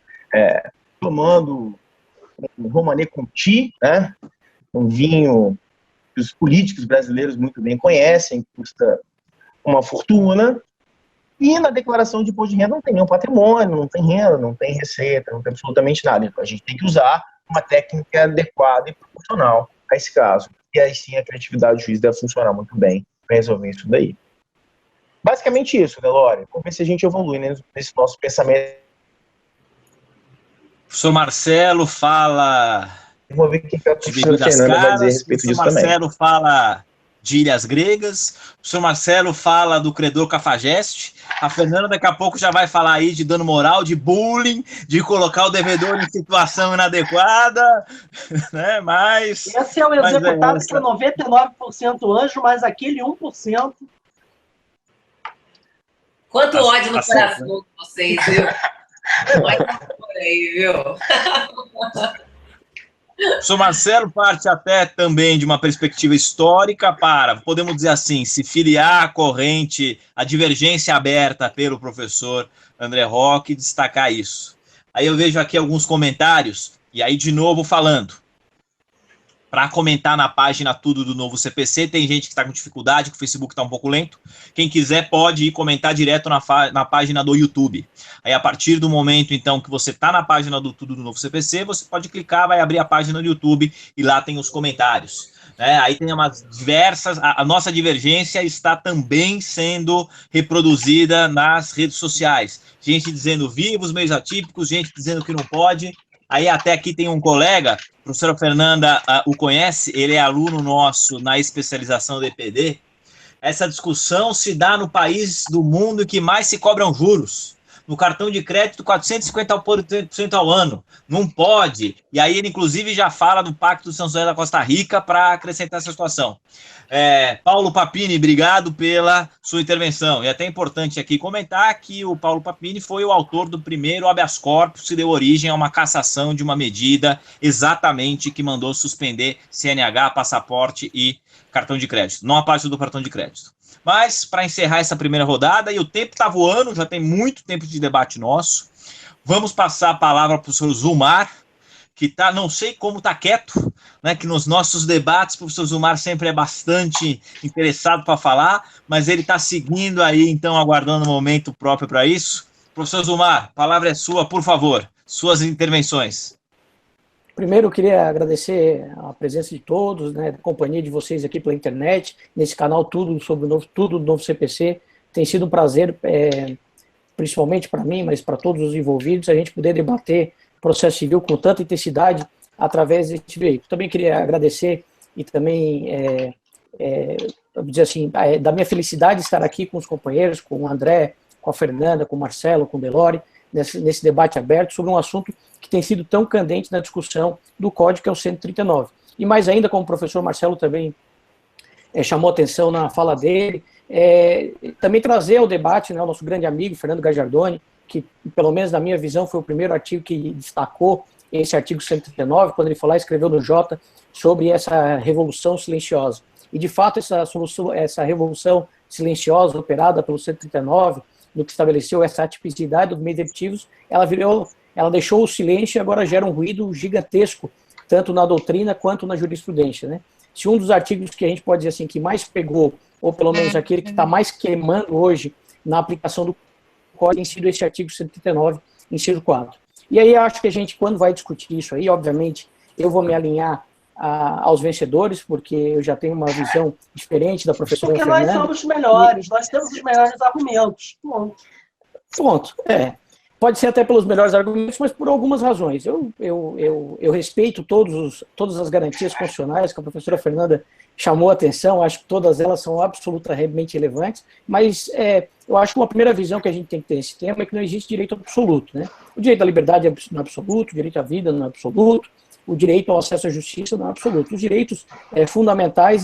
tomando um Romanée Conti, né? Um vinho que os políticos brasileiros muito bem conhecem, custa uma fortuna, e na declaração de imposto de renda não tem nenhum patrimônio, não tem renda, não tem receita, não tem absolutamente nada. Então a gente tem que usar uma técnica adequada e proporcional a esse caso. E aí sim a criatividade do juiz deve funcionar muito bem para resolver isso daí. Basicamente isso, Delore. Vamos ver se a gente evolui nesse nosso pensamento. O professor Marcelo fala Vamos ver o que a professora bebidas Fernanda vai dizer a caras, respeito o disso professor também. Marcelo fala de ilhas gregas, o professor Marcelo fala do credor cafajeste, a Fernanda daqui a pouco já vai falar aí de dano moral, de bullying, de colocar o devedor em situação inadequada, né? Mas esse é o executado que é 99% anjo, mas aquele 1%. Quanto ódio no certo, coração de vocês, viu? Vai por aí, viu? O professor Marcelo parte até também de uma perspectiva histórica para, podemos dizer assim, se filiar à corrente, a divergência aberta pelo professor André Roque, destacar isso. Aí eu vejo aqui alguns comentários, e aí de novo falando. Para comentar na página tudo do novo CPC, tem gente que está com dificuldade, que o Facebook está um pouco lento. Quem quiser pode ir comentar direto na página do YouTube. Aí a partir do momento então que você está na página do tudo do novo CPC, você pode clicar, vai abrir a página do YouTube e lá tem os comentários. Aí tem umas diversas, a nossa divergência está também sendo reproduzida nas redes sociais. Gente dizendo vivos, meios atípicos, gente dizendo que não pode. Aí até aqui tem um colega, a professora Fernanda o conhece, ele é aluno nosso na especialização do EPD. Essa discussão se dá no país do mundo que mais se cobram juros. No cartão de crédito, 450% ao ano. Não pode. E aí ele, inclusive, já fala do Pacto de São José da Costa Rica para acrescentar essa situação. Paulo Papini, obrigado pela sua intervenção. E é até importante aqui comentar que o Paulo Papini foi o autor do primeiro habeas corpus que deu origem a uma cassação de uma medida exatamente que mandou suspender CNH, passaporte e cartão de crédito. Não a parte do cartão de crédito. Mas, para encerrar essa primeira rodada, e o tempo está voando, já tem muito tempo de debate nosso, vamos passar a palavra para o professor Zumar, que tá, não sei como está quieto, né, que nos nossos debates o professor Zumar sempre é bastante interessado para falar, mas ele está seguindo aí, então, aguardando um momento próprio para isso. Professor Zumar, a palavra é sua, por favor, suas intervenções. Primeiro, eu queria agradecer a presença de todos, né, a companhia de vocês aqui pela internet, nesse canal Tudo sobre tudo do Novo CPC. Tem sido um prazer, principalmente para mim, mas para todos os envolvidos, a gente poder debater processo civil com tanta intensidade através desse veículo. Também queria agradecer e também, dizer assim, da minha felicidade de estar aqui com os companheiros, com o André, com a Fernanda, com o Marcelo, com o Delori, nesse debate aberto sobre um assunto que tem sido tão candente na discussão do Código, que é o 139. E mais ainda, como o professor Marcelo também chamou atenção na fala dele, também trazer ao debate, né, o nosso grande amigo, Fernando Gajardoni, que, pelo menos na minha visão, foi o primeiro artigo que destacou esse artigo 139, quando ele foi lá e escreveu no Jota sobre essa revolução silenciosa. E, de fato, essa revolução silenciosa operada pelo 139, no que estabeleceu essa atipicidade dos meios delictivos, ela deixou o silêncio e agora gera um ruído gigantesco, tanto na doutrina quanto na jurisprudência, né? Se um dos artigos que a gente pode dizer assim, que mais pegou, ou pelo menos aquele que está mais queimando hoje na aplicação do Código, tem sido esse artigo 139, inciso 4. E aí acho que a gente, quando vai discutir isso aí, obviamente, eu vou me alinhar aos vencedores, porque eu já tenho uma visão diferente da professora Porque Fernanda. nós somos melhores, nós temos os melhores argumentos. Ponto. Pode ser até pelos melhores argumentos, mas por algumas razões. Eu respeito todas as garantias constitucionais que a professora Fernanda chamou a atenção, acho que todas elas são absolutamente relevantes, mas eu acho que uma primeira visão que a gente tem que ter nesse tema é que não existe direito absoluto, né? O direito à liberdade não é absoluto, o direito à vida não é absoluto, o direito ao acesso à justiça não é absoluto. Os direitos fundamentais,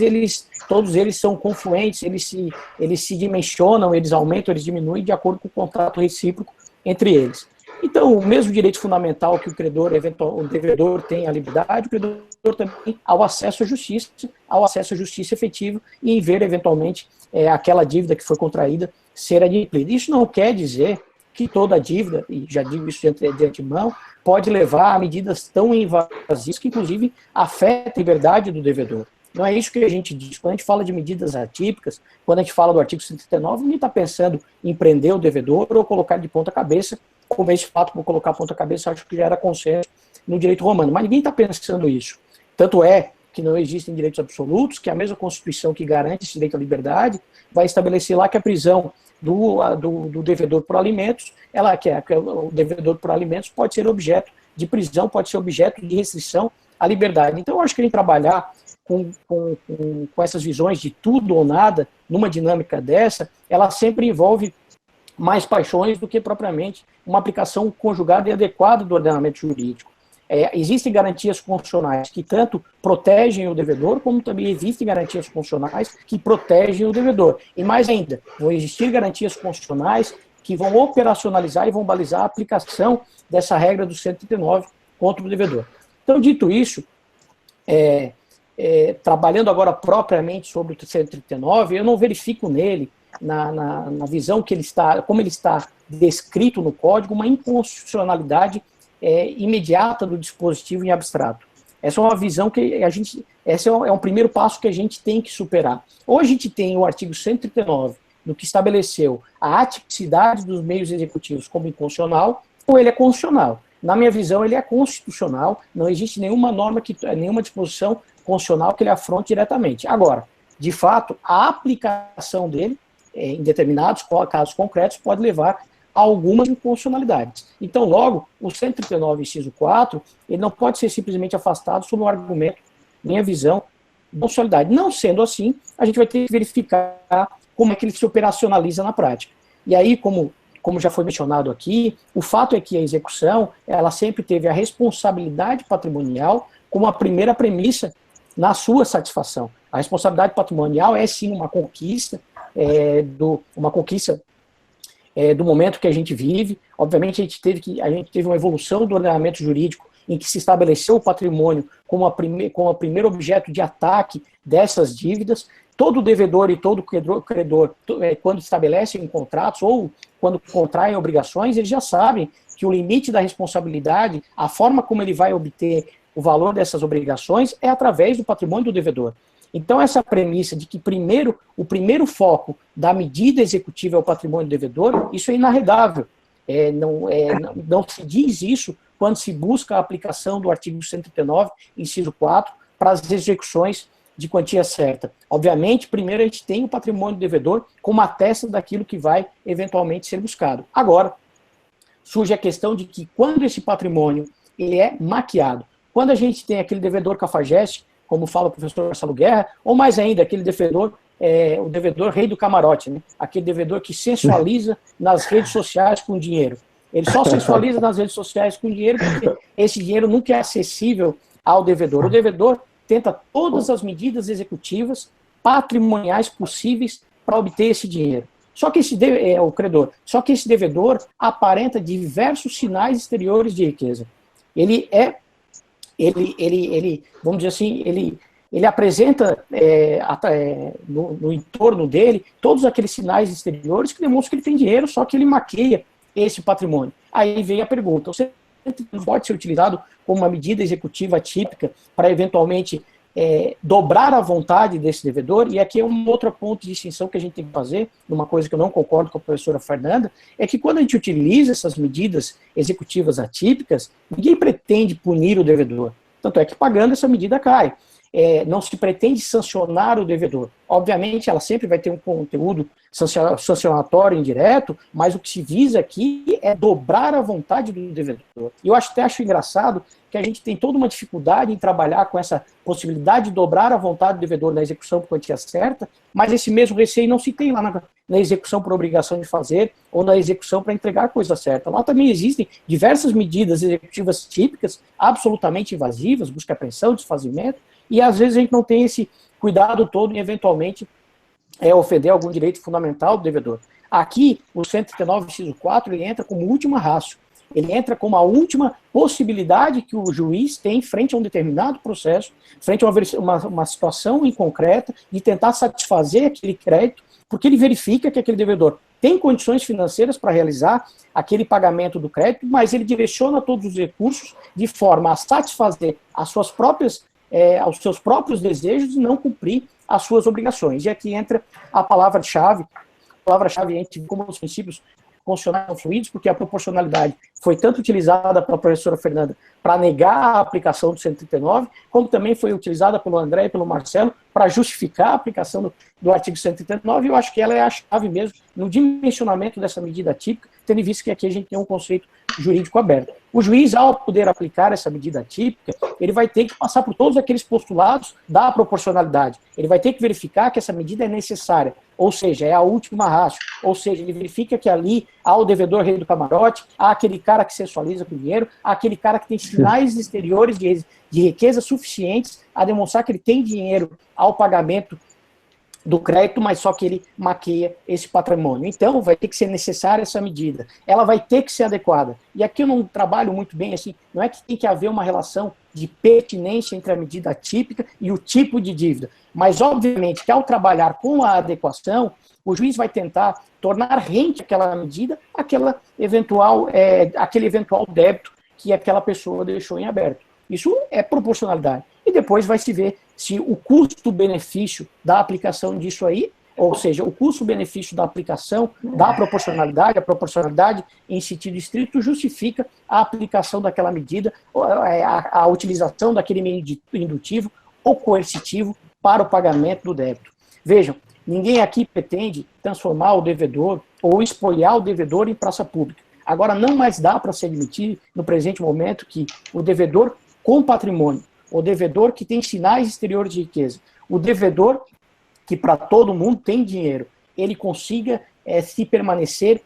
todos eles são confluentes, eles se dimensionam, eles aumentam, eles diminuem de acordo com o contrato recíproco entre eles. Então, o mesmo direito fundamental que o devedor tem à liberdade, o credor também ao acesso à justiça efetiva e em ver, eventualmente, aquela dívida que foi contraída ser adimplida. Isso não quer dizer que toda dívida, e já digo isso de antemão, pode levar a medidas tão invasivas que, inclusive, afetam a liberdade do devedor. Não é isso que a gente diz. Quando a gente fala de medidas atípicas, quando a gente fala do artigo 139, ninguém está pensando em prender o devedor ou colocar de ponta cabeça, como esse fato por colocar ponta cabeça, acho que já era consenso no direito romano. Mas ninguém está pensando isso. Tanto é que não existem direitos absolutos, que a mesma Constituição que garante esse direito à liberdade vai estabelecer lá que a prisão do devedor por alimentos, o devedor por alimentos pode ser objeto de prisão, pode ser objeto de restrição à liberdade. Então, eu acho que a gente trabalhar com essas visões de tudo ou nada, numa dinâmica dessa, ela sempre envolve mais paixões do que propriamente uma aplicação conjugada e adequada do ordenamento jurídico. Existem garantias constitucionais que tanto protegem o devedor, como também existem garantias constitucionais que protegem o devedor. E mais ainda, vão existir garantias constitucionais que vão operacionalizar e vão balizar a aplicação dessa regra do 139 contra o devedor. Então, dito isso, trabalhando agora propriamente sobre o 139, eu não verifico nele, na visão que ele está, como ele está descrito no Código, uma inconstitucionalidade imediata do dispositivo em abstrato. Essa é uma visão que esse é um primeiro passo que a gente tem que superar. Ou a gente tem o artigo 139, no que estabeleceu a atipicidade dos meios executivos como inconstitucional, ou ele é constitucional. Na minha visão, ele é constitucional, não existe nenhuma norma, nenhuma disposição constitucional que ele afronte diretamente. Agora, de fato, a aplicação dele, em determinados casos concretos, pode levar a algumas inconstitucionalidades. Então, logo, o 139, inciso 4, ele não pode ser simplesmente afastado sob um argumento, minha visão, de constitucionalidade. Não sendo assim, a gente vai ter que verificar como é que ele se operacionaliza na prática. E aí, como já foi mencionado aqui, o fato é que a execução, ela sempre teve a responsabilidade patrimonial como a primeira premissa na sua satisfação. A responsabilidade patrimonial é, sim, uma conquista, do momento que a gente vive. Obviamente, a gente teve uma evolução do ordenamento jurídico em que se estabeleceu o patrimônio como o primeiro objeto de ataque dessas dívidas. Todo devedor e todo credor, quando estabelecem contratos ou quando contraem obrigações, eles já sabem que o limite da responsabilidade, a forma como ele vai obter o valor dessas obrigações é através do patrimônio do devedor. Então, essa premissa de que o primeiro foco da medida executiva é o patrimônio do devedor, isso é inarredável. Não se diz isso quando se busca a aplicação do artigo 139, inciso 4, para as execuções de quantia certa. Obviamente, primeiro a gente tem o patrimônio do devedor como atesta daquilo que vai eventualmente ser buscado. Agora, surge a questão de que quando esse patrimônio ele é maquiado, quando a gente tem aquele devedor cafajeste, como fala o professor Marcelo Guerra, ou mais ainda, aquele devedor, o devedor rei do camarote, né? Aquele devedor que sensualiza nas redes sociais com dinheiro. Ele só sensualiza nas redes sociais com dinheiro porque esse dinheiro nunca é acessível ao devedor. O devedor tenta todas as medidas executivas patrimoniais possíveis para obter esse dinheiro. Só que o credor, só que esse devedor aparenta diversos sinais exteriores de riqueza. Vamos dizer assim, ele apresenta no entorno dele todos aqueles sinais exteriores que demonstram que ele tem dinheiro, só que ele maqueia esse patrimônio. Aí vem a pergunta, você pode ser utilizado como uma medida executiva típica para eventualmente dobrar a vontade desse devedor? E aqui é um outro ponto de distinção que a gente tem que fazer, uma coisa que eu não concordo com a professora Fernanda, é que quando a gente utiliza essas medidas executivas atípicas, ninguém pretende punir o devedor. Tanto é que pagando essa medida cai. Não se pretende sancionar o devedor. Obviamente, ela sempre vai ter um conteúdo sancionatório indireto, mas o que se visa aqui é dobrar a vontade do devedor. E eu até acho engraçado que a gente tem toda uma dificuldade em trabalhar com essa possibilidade de dobrar a vontade do devedor na execução por quantia certa, mas esse mesmo receio não se tem lá na execução por obrigação de fazer ou na execução para entregar a coisa certa. Lá também existem diversas medidas executivas típicas, absolutamente invasivas, busca apreensão, desfazimento, e às vezes a gente não tem esse cuidado todo em eventualmente ofender algum direito fundamental do devedor. Aqui, o 139, inciso 4, ele entra como última ratio. Ele entra como a última possibilidade que o juiz tem frente a um determinado processo, frente a uma situação inconcreta, de tentar satisfazer aquele crédito, porque ele verifica que aquele devedor tem condições financeiras para realizar aquele pagamento do crédito, mas ele direciona todos os recursos de forma a satisfazer aos seus próprios desejos e não cumprir as suas obrigações. E aqui entra a palavra-chave entre como os princípios constitucionais são fluidos, porque a proporcionalidade foi tanto utilizada pela professora Fernanda para negar a aplicação do 139, como também foi utilizada pelo André e pelo Marcelo para justificar a aplicação do artigo 139, e eu acho que ela é a chave mesmo no dimensionamento dessa medida típica, tendo visto que aqui a gente tem um conceito jurídico aberto. O juiz, ao poder aplicar essa medida típica, ele vai ter que passar por todos aqueles postulados da proporcionalidade. Ele vai ter que verificar que essa medida é necessária, ou seja, é a última ratio, ou seja, ele verifica que ali há o devedor rei do camarote, há aquele cara que sensualiza com dinheiro, há aquele cara que tem sinais exteriores de riqueza suficientes a demonstrar que ele tem dinheiro ao pagamento do crédito, mas só que ele maqueia esse patrimônio. Então, vai ter que ser necessária essa medida. Ela vai ter que ser adequada. E aqui eu não trabalho muito bem assim, não é que tem que haver uma relação de pertinência entre a medida típica e o tipo de dívida. Mas, obviamente, que ao trabalhar com a adequação, o juiz vai tentar tornar rente aquela medida, aquele eventual débito que aquela pessoa deixou em aberto. Isso é proporcionalidade. E depois vai se ver se o custo-benefício da aplicação disso aí, ou seja, o custo-benefício da aplicação da proporcionalidade, a proporcionalidade em sentido estrito, justifica a aplicação daquela medida, a utilização daquele meio indutivo ou coercitivo para o pagamento do débito. Vejam, ninguém aqui pretende transformar o devedor ou espoliar o devedor em praça pública. Agora, não mais dá para se admitir, no presente momento, que o devedor com patrimônio, o devedor que tem sinais exteriores de riqueza, o devedor que para todo mundo tem dinheiro, ele consiga se permanecer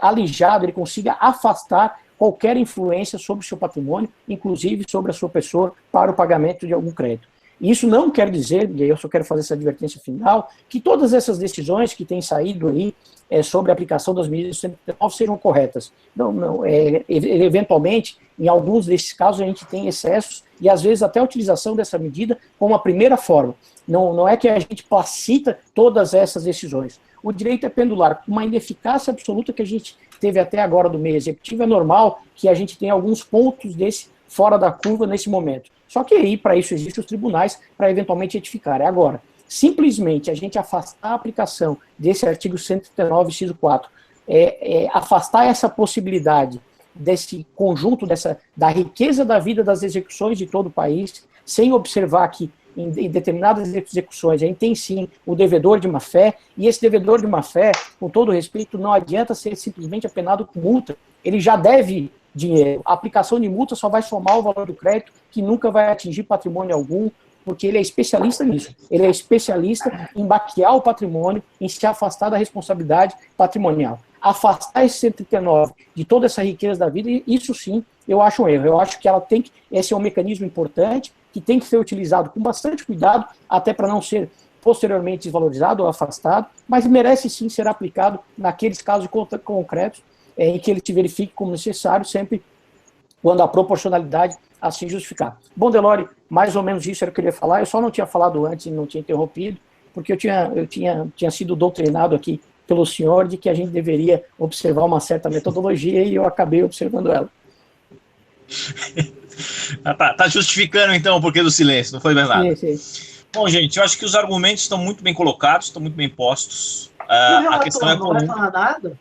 alijado, ele consiga afastar qualquer influência sobre o seu patrimônio, inclusive sobre a sua pessoa, para o pagamento de algum crédito. Isso não quer dizer, e eu só quero fazer essa advertência final, que todas essas decisões que têm saído aí sobre a aplicação das medidas do 139 sejam corretas. Não, eventualmente, em alguns desses casos, a gente tem excessos e, às vezes, até a utilização dessa medida como a primeira forma. Não é que a gente placita todas essas decisões. O direito é pendular. Uma ineficácia absoluta que a gente teve até agora do meio executivo, é normal que a gente tenha alguns pontos desse fora da curva nesse momento. Só que aí, para isso, existem os tribunais para eventualmente retificar. Agora, simplesmente a gente afastar a aplicação desse artigo 139, inciso 4, afastar essa possibilidade desse conjunto, da riqueza da vida das execuções de todo o país, sem observar que em determinadas execuções a gente tem sim o devedor de má-fé, e esse devedor de má-fé, com todo respeito, não adianta ser simplesmente apenado com multa, ele já deve dinheiro. A aplicação de multa só vai somar o valor do crédito, que nunca vai atingir patrimônio algum, porque ele é especialista nisso. Ele é especialista em baquear o patrimônio, em se afastar da responsabilidade patrimonial. Afastar esse 139 de toda essa riqueza da vida, isso sim, eu acho um erro. Eu acho que esse é um mecanismo importante, que tem que ser utilizado com bastante cuidado, até para não ser posteriormente desvalorizado ou afastado, mas merece sim ser aplicado naqueles casos concretos em que ele se verifique como necessário, sempre quando a proporcionalidade assim justificar. Bom, Delori, mais ou menos isso era o que eu queria falar. Eu só não tinha falado antes e não tinha interrompido, porque eu tinha sido doutrinado aqui pelo senhor de que a gente deveria observar uma certa metodologia e eu acabei observando ela. Tá justificando então o porquê do silêncio, não foi verdade? Sim, sim. Bom, gente, eu acho que os argumentos estão muito bem colocados, estão muito bem postos. A questão é não vai falar nada?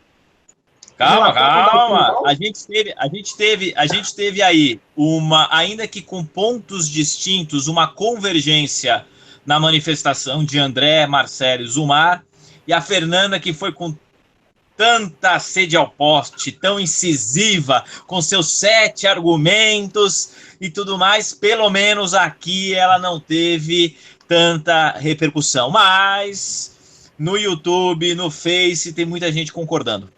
Calma. A gente teve aí ainda que com pontos distintos, uma convergência na manifestação de André, Marcelo e Zumar, e a Fernanda, que foi com tanta sede ao poste, tão incisiva, com seus 7 argumentos e tudo mais, pelo menos aqui ela não teve tanta repercussão. Mas no YouTube, no Face, tem muita gente concordando.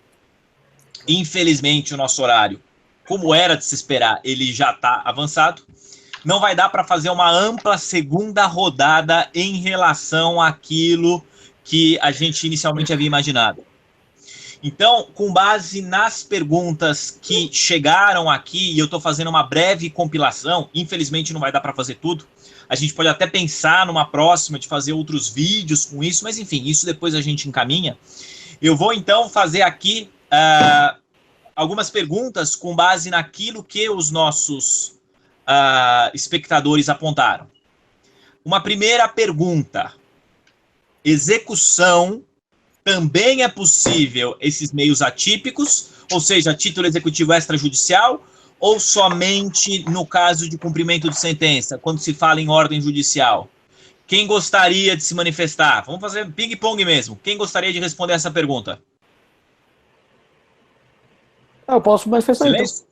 Infelizmente, o nosso horário, como era de se esperar, ele já está avançado. Não vai dar para fazer uma ampla segunda rodada em relação àquilo que a gente inicialmente havia imaginado. Então, com base nas perguntas que chegaram aqui, e eu estou fazendo uma breve compilação, infelizmente não vai dar para fazer tudo, a gente pode até pensar numa próxima de fazer outros vídeos com isso, mas enfim, isso depois a gente encaminha. Eu vou então fazer aqui algumas perguntas com base naquilo que os nossos espectadores apontaram. Uma primeira pergunta: execução também é possível esses meios atípicos, ou seja, título executivo extrajudicial, ou somente no caso de cumprimento de sentença, quando se fala em ordem judicial? Quem gostaria de se manifestar? Vamos fazer ping-pong mesmo. Quem gostaria de responder essa pergunta? Eu posso manifestar. Silêncio? Então.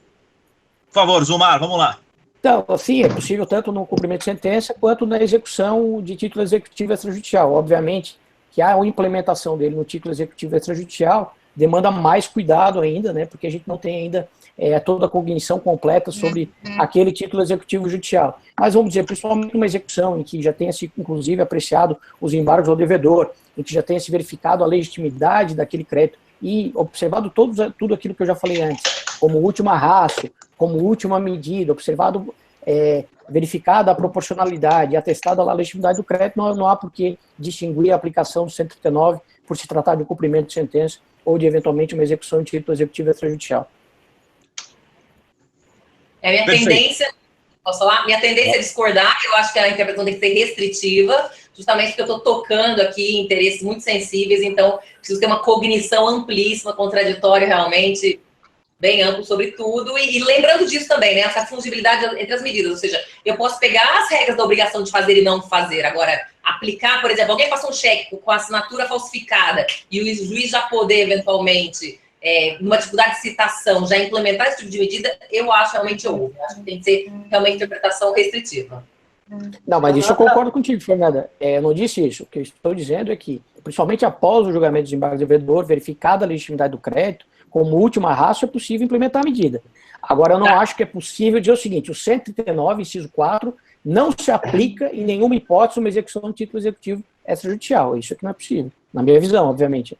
Por favor, Zumar, vamos lá. Então, sim, é possível tanto no cumprimento de sentença quanto na execução de título executivo extrajudicial. Obviamente que a implementação dele no título executivo extrajudicial demanda mais cuidado ainda, né, porque a gente não tem ainda toda a cognição completa sobre aquele título executivo judicial. Mas vamos dizer, principalmente uma execução em que já tenha se, inclusive, apreciado os embargos ao devedor, em que já tenha se verificado a legitimidade daquele crédito e observado tudo aquilo que eu já falei antes, como última ratio, como última medida, observado, verificada a proporcionalidade, atestada a legitimidade do crédito, não há por que distinguir a aplicação do 139 por se tratar de cumprimento de sentença ou de, eventualmente, uma execução de título executivo extrajudicial. Minha tendência, posso falar? Minha tendência é discordar, eu acho que a interpretação tem que ser restritiva, justamente porque eu estou tocando aqui em interesses muito sensíveis, então preciso ter uma cognição amplíssima, contraditória realmente, bem amplo sobre tudo, e lembrando disso também, né, essa fungibilidade entre as medidas, ou seja, eu posso pegar as regras da obrigação de fazer e não fazer, agora, aplicar, por exemplo, alguém passou um cheque com a assinatura falsificada e o juiz já poder, eventualmente, numa dificuldade de citação, já implementar esse tipo de medida, eu acho realmente eu acho que tem que ser realmente interpretação restritiva. Não, mas isso eu concordo contigo, Fernanda. Eu não disse isso. O que eu estou dizendo é que, principalmente após o julgamento de embargo do devedor, verificada a legitimidade do crédito, como última ratio, é possível implementar a medida. Agora, eu não acho que é possível dizer o seguinte: o 139, inciso 4, não se aplica em nenhuma hipótese uma execução de título executivo extrajudicial. Isso aqui não é possível, na minha visão, obviamente.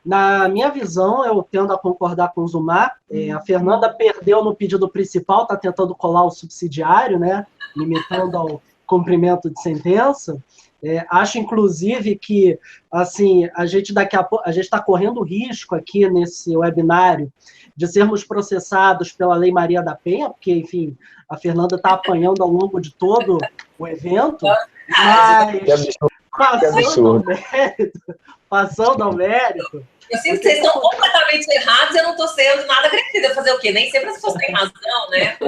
Na minha visão, eu tendo a concordar com o Zumar. A Fernanda perdeu no pedido principal, está tentando colar o subsidiário, né, limitando ao cumprimento de sentença. Acho, inclusive, que assim, a gente está correndo risco aqui nesse webinário de sermos processados pela Lei Maria da Penha, porque, enfim, a Fernanda está apanhando ao longo de todo o evento, mas passando ao mérito, Eu sinto que vocês estão completamente errados e eu não estou sendo nada acreditida. Fazer o quê? Nem sempre as pessoas têm razão, né?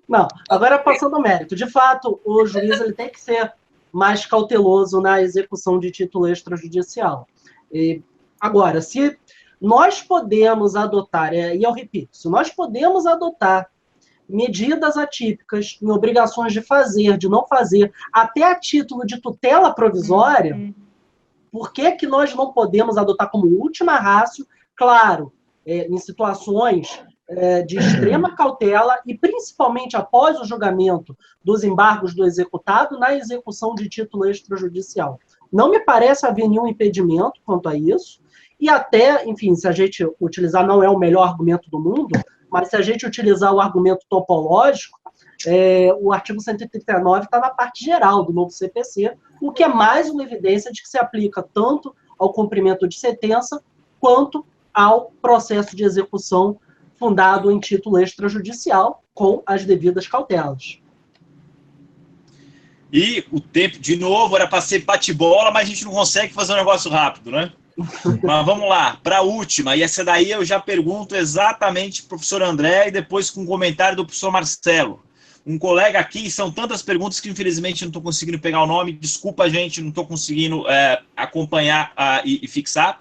Não, agora passando ao mérito. De fato, o juiz ele tem que ser mais cauteloso na execução de título extrajudicial. Agora, se nós podemos adotar, e eu repito, se nós podemos adotar medidas atípicas em obrigações de fazer, de não fazer, até a título de tutela provisória, por que nós não podemos adotar como última ratio, claro, em situações de extrema cautela e principalmente após o julgamento dos embargos do executado na execução de título extrajudicial. Não me parece haver nenhum impedimento quanto a isso, e até, enfim, se a gente utilizar, não é o melhor argumento do mundo, mas se a gente utilizar o argumento topológico, o artigo 139 está na parte geral do novo CPC, o que é mais uma evidência de que se aplica tanto ao cumprimento de sentença quanto ao processo de execução fundado em título extrajudicial, com as devidas cautelas. E o tempo, de novo, era para ser bate-bola, mas a gente não consegue fazer um negócio rápido, né? Mas vamos lá, para a última, e essa daí eu já pergunto exatamente para o professor André e depois com um comentário do professor Marcelo. Um colega aqui, são tantas perguntas que infelizmente não estou conseguindo pegar o nome, desculpa gente, não estou conseguindo acompanhar e fixar.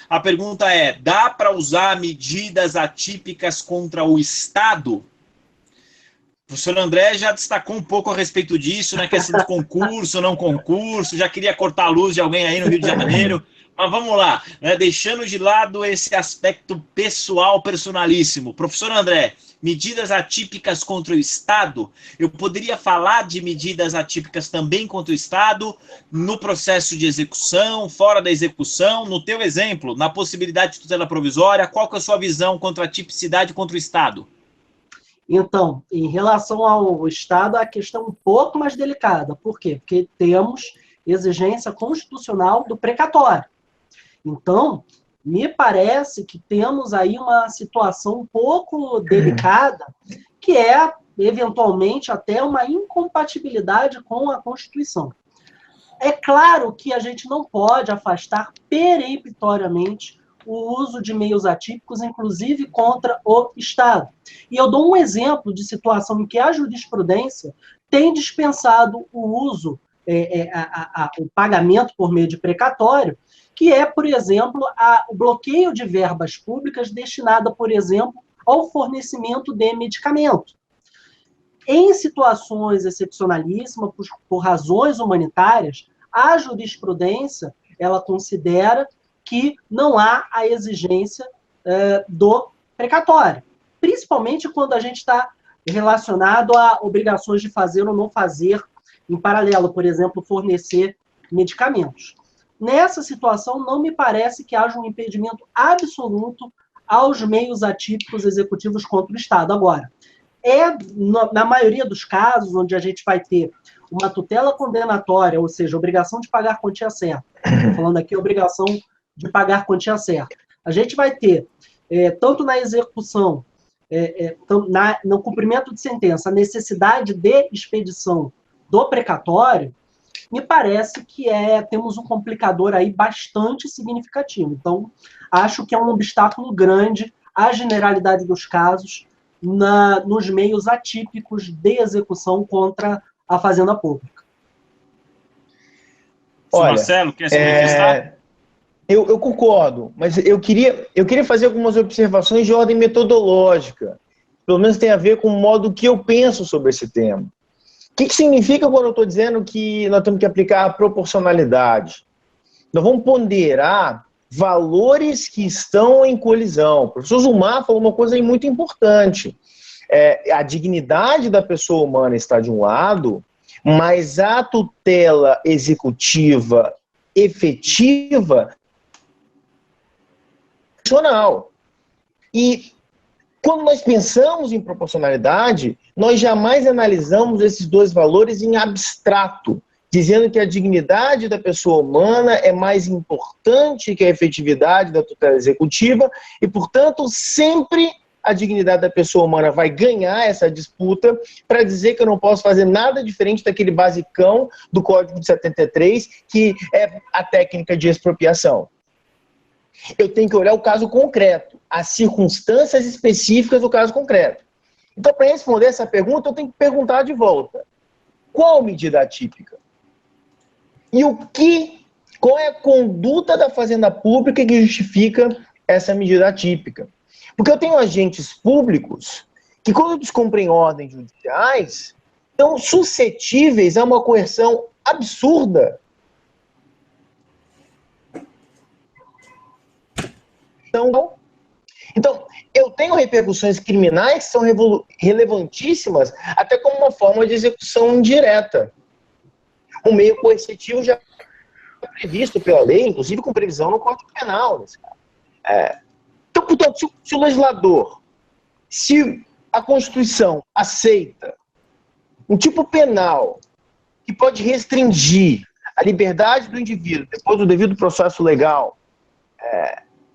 A pergunta é, dá para usar medidas atípicas contra o Estado? O professor André já destacou um pouco a respeito disso, né, questão de concurso, não concurso, já queria cortar a luz de alguém aí no Rio de Janeiro. Mas vamos lá, né, deixando de lado esse aspecto pessoal, personalíssimo. Professor André, medidas atípicas contra o Estado, eu poderia falar de medidas atípicas também contra o Estado no processo de execução, fora da execução, no teu exemplo, na possibilidade de tutela provisória, qual que é a sua visão contra a tipicidade contra o Estado? Então, em relação ao Estado, a questão é um pouco mais delicada. Por quê? Porque temos exigência constitucional do precatório. Então, me parece que temos aí uma situação um pouco delicada, que é, eventualmente, até uma incompatibilidade com a Constituição. É claro que a gente não pode afastar peremptoriamente o uso de meios atípicos, inclusive contra o Estado. E eu dou um exemplo de situação em que a jurisprudência tem dispensado o uso, o pagamento por meio de precatório, que é, por exemplo, o bloqueio de verbas públicas destinada, por exemplo, ao fornecimento de medicamento. Em situações excepcionalíssimas, por razões humanitárias, a jurisprudência ela considera que não há a exigência do precatório, principalmente quando a gente está relacionado a obrigações de fazer ou não fazer em paralelo, por exemplo, fornecer medicamentos. Nessa situação, não me parece que haja um impedimento absoluto aos meios atípicos executivos contra o Estado. Agora, na maioria dos casos onde a gente vai ter uma tutela condenatória, ou seja, obrigação de pagar quantia certa, estou falando aqui obrigação de pagar quantia certa, a gente vai ter, tanto na execução, no cumprimento de sentença, a necessidade de expedição do precatório, me parece que temos um complicador aí bastante significativo. Então, acho que é um obstáculo grande à generalidade dos casos nos meios atípicos de execução contra a Fazenda Pública. Olha, Marcelo, quer se manifestar? Eu concordo, mas eu queria fazer algumas observações de ordem metodológica. Pelo menos tem a ver com o modo que eu penso sobre esse tema. O que significa quando eu estou dizendo que nós temos que aplicar a proporcionalidade? Nós vamos ponderar valores que estão em colisão. O professor Zumar falou uma coisa aí muito importante. A dignidade da pessoa humana está de um lado, mas a tutela executiva efetiva é funcional. E quando nós pensamos em proporcionalidade, nós jamais analisamos esses dois valores em abstrato, dizendo que a dignidade da pessoa humana é mais importante que a efetividade da tutela executiva e, portanto, sempre a dignidade da pessoa humana vai ganhar essa disputa para dizer que eu não posso fazer nada diferente daquele basicão do Código de 73, que é a técnica de expropriação. Eu tenho que olhar o caso concreto, as circunstâncias específicas do caso concreto. Então, para responder essa pergunta, eu tenho que perguntar de volta. Qual medida atípica? E qual é a conduta da Fazenda Pública que justifica essa medida atípica? Porque eu tenho agentes públicos que, quando descumprem ordens judiciais, estão suscetíveis a uma coerção absurda. Então, eu tenho repercussões criminais que são relevantíssimas, até como uma forma de execução indireta. O meio coercitivo já é previsto pela lei, inclusive com previsão no Código Penal. Nesse caso. Então, portanto, se o legislador, se a Constituição aceita um tipo penal que pode restringir a liberdade do indivíduo depois do devido processo legal,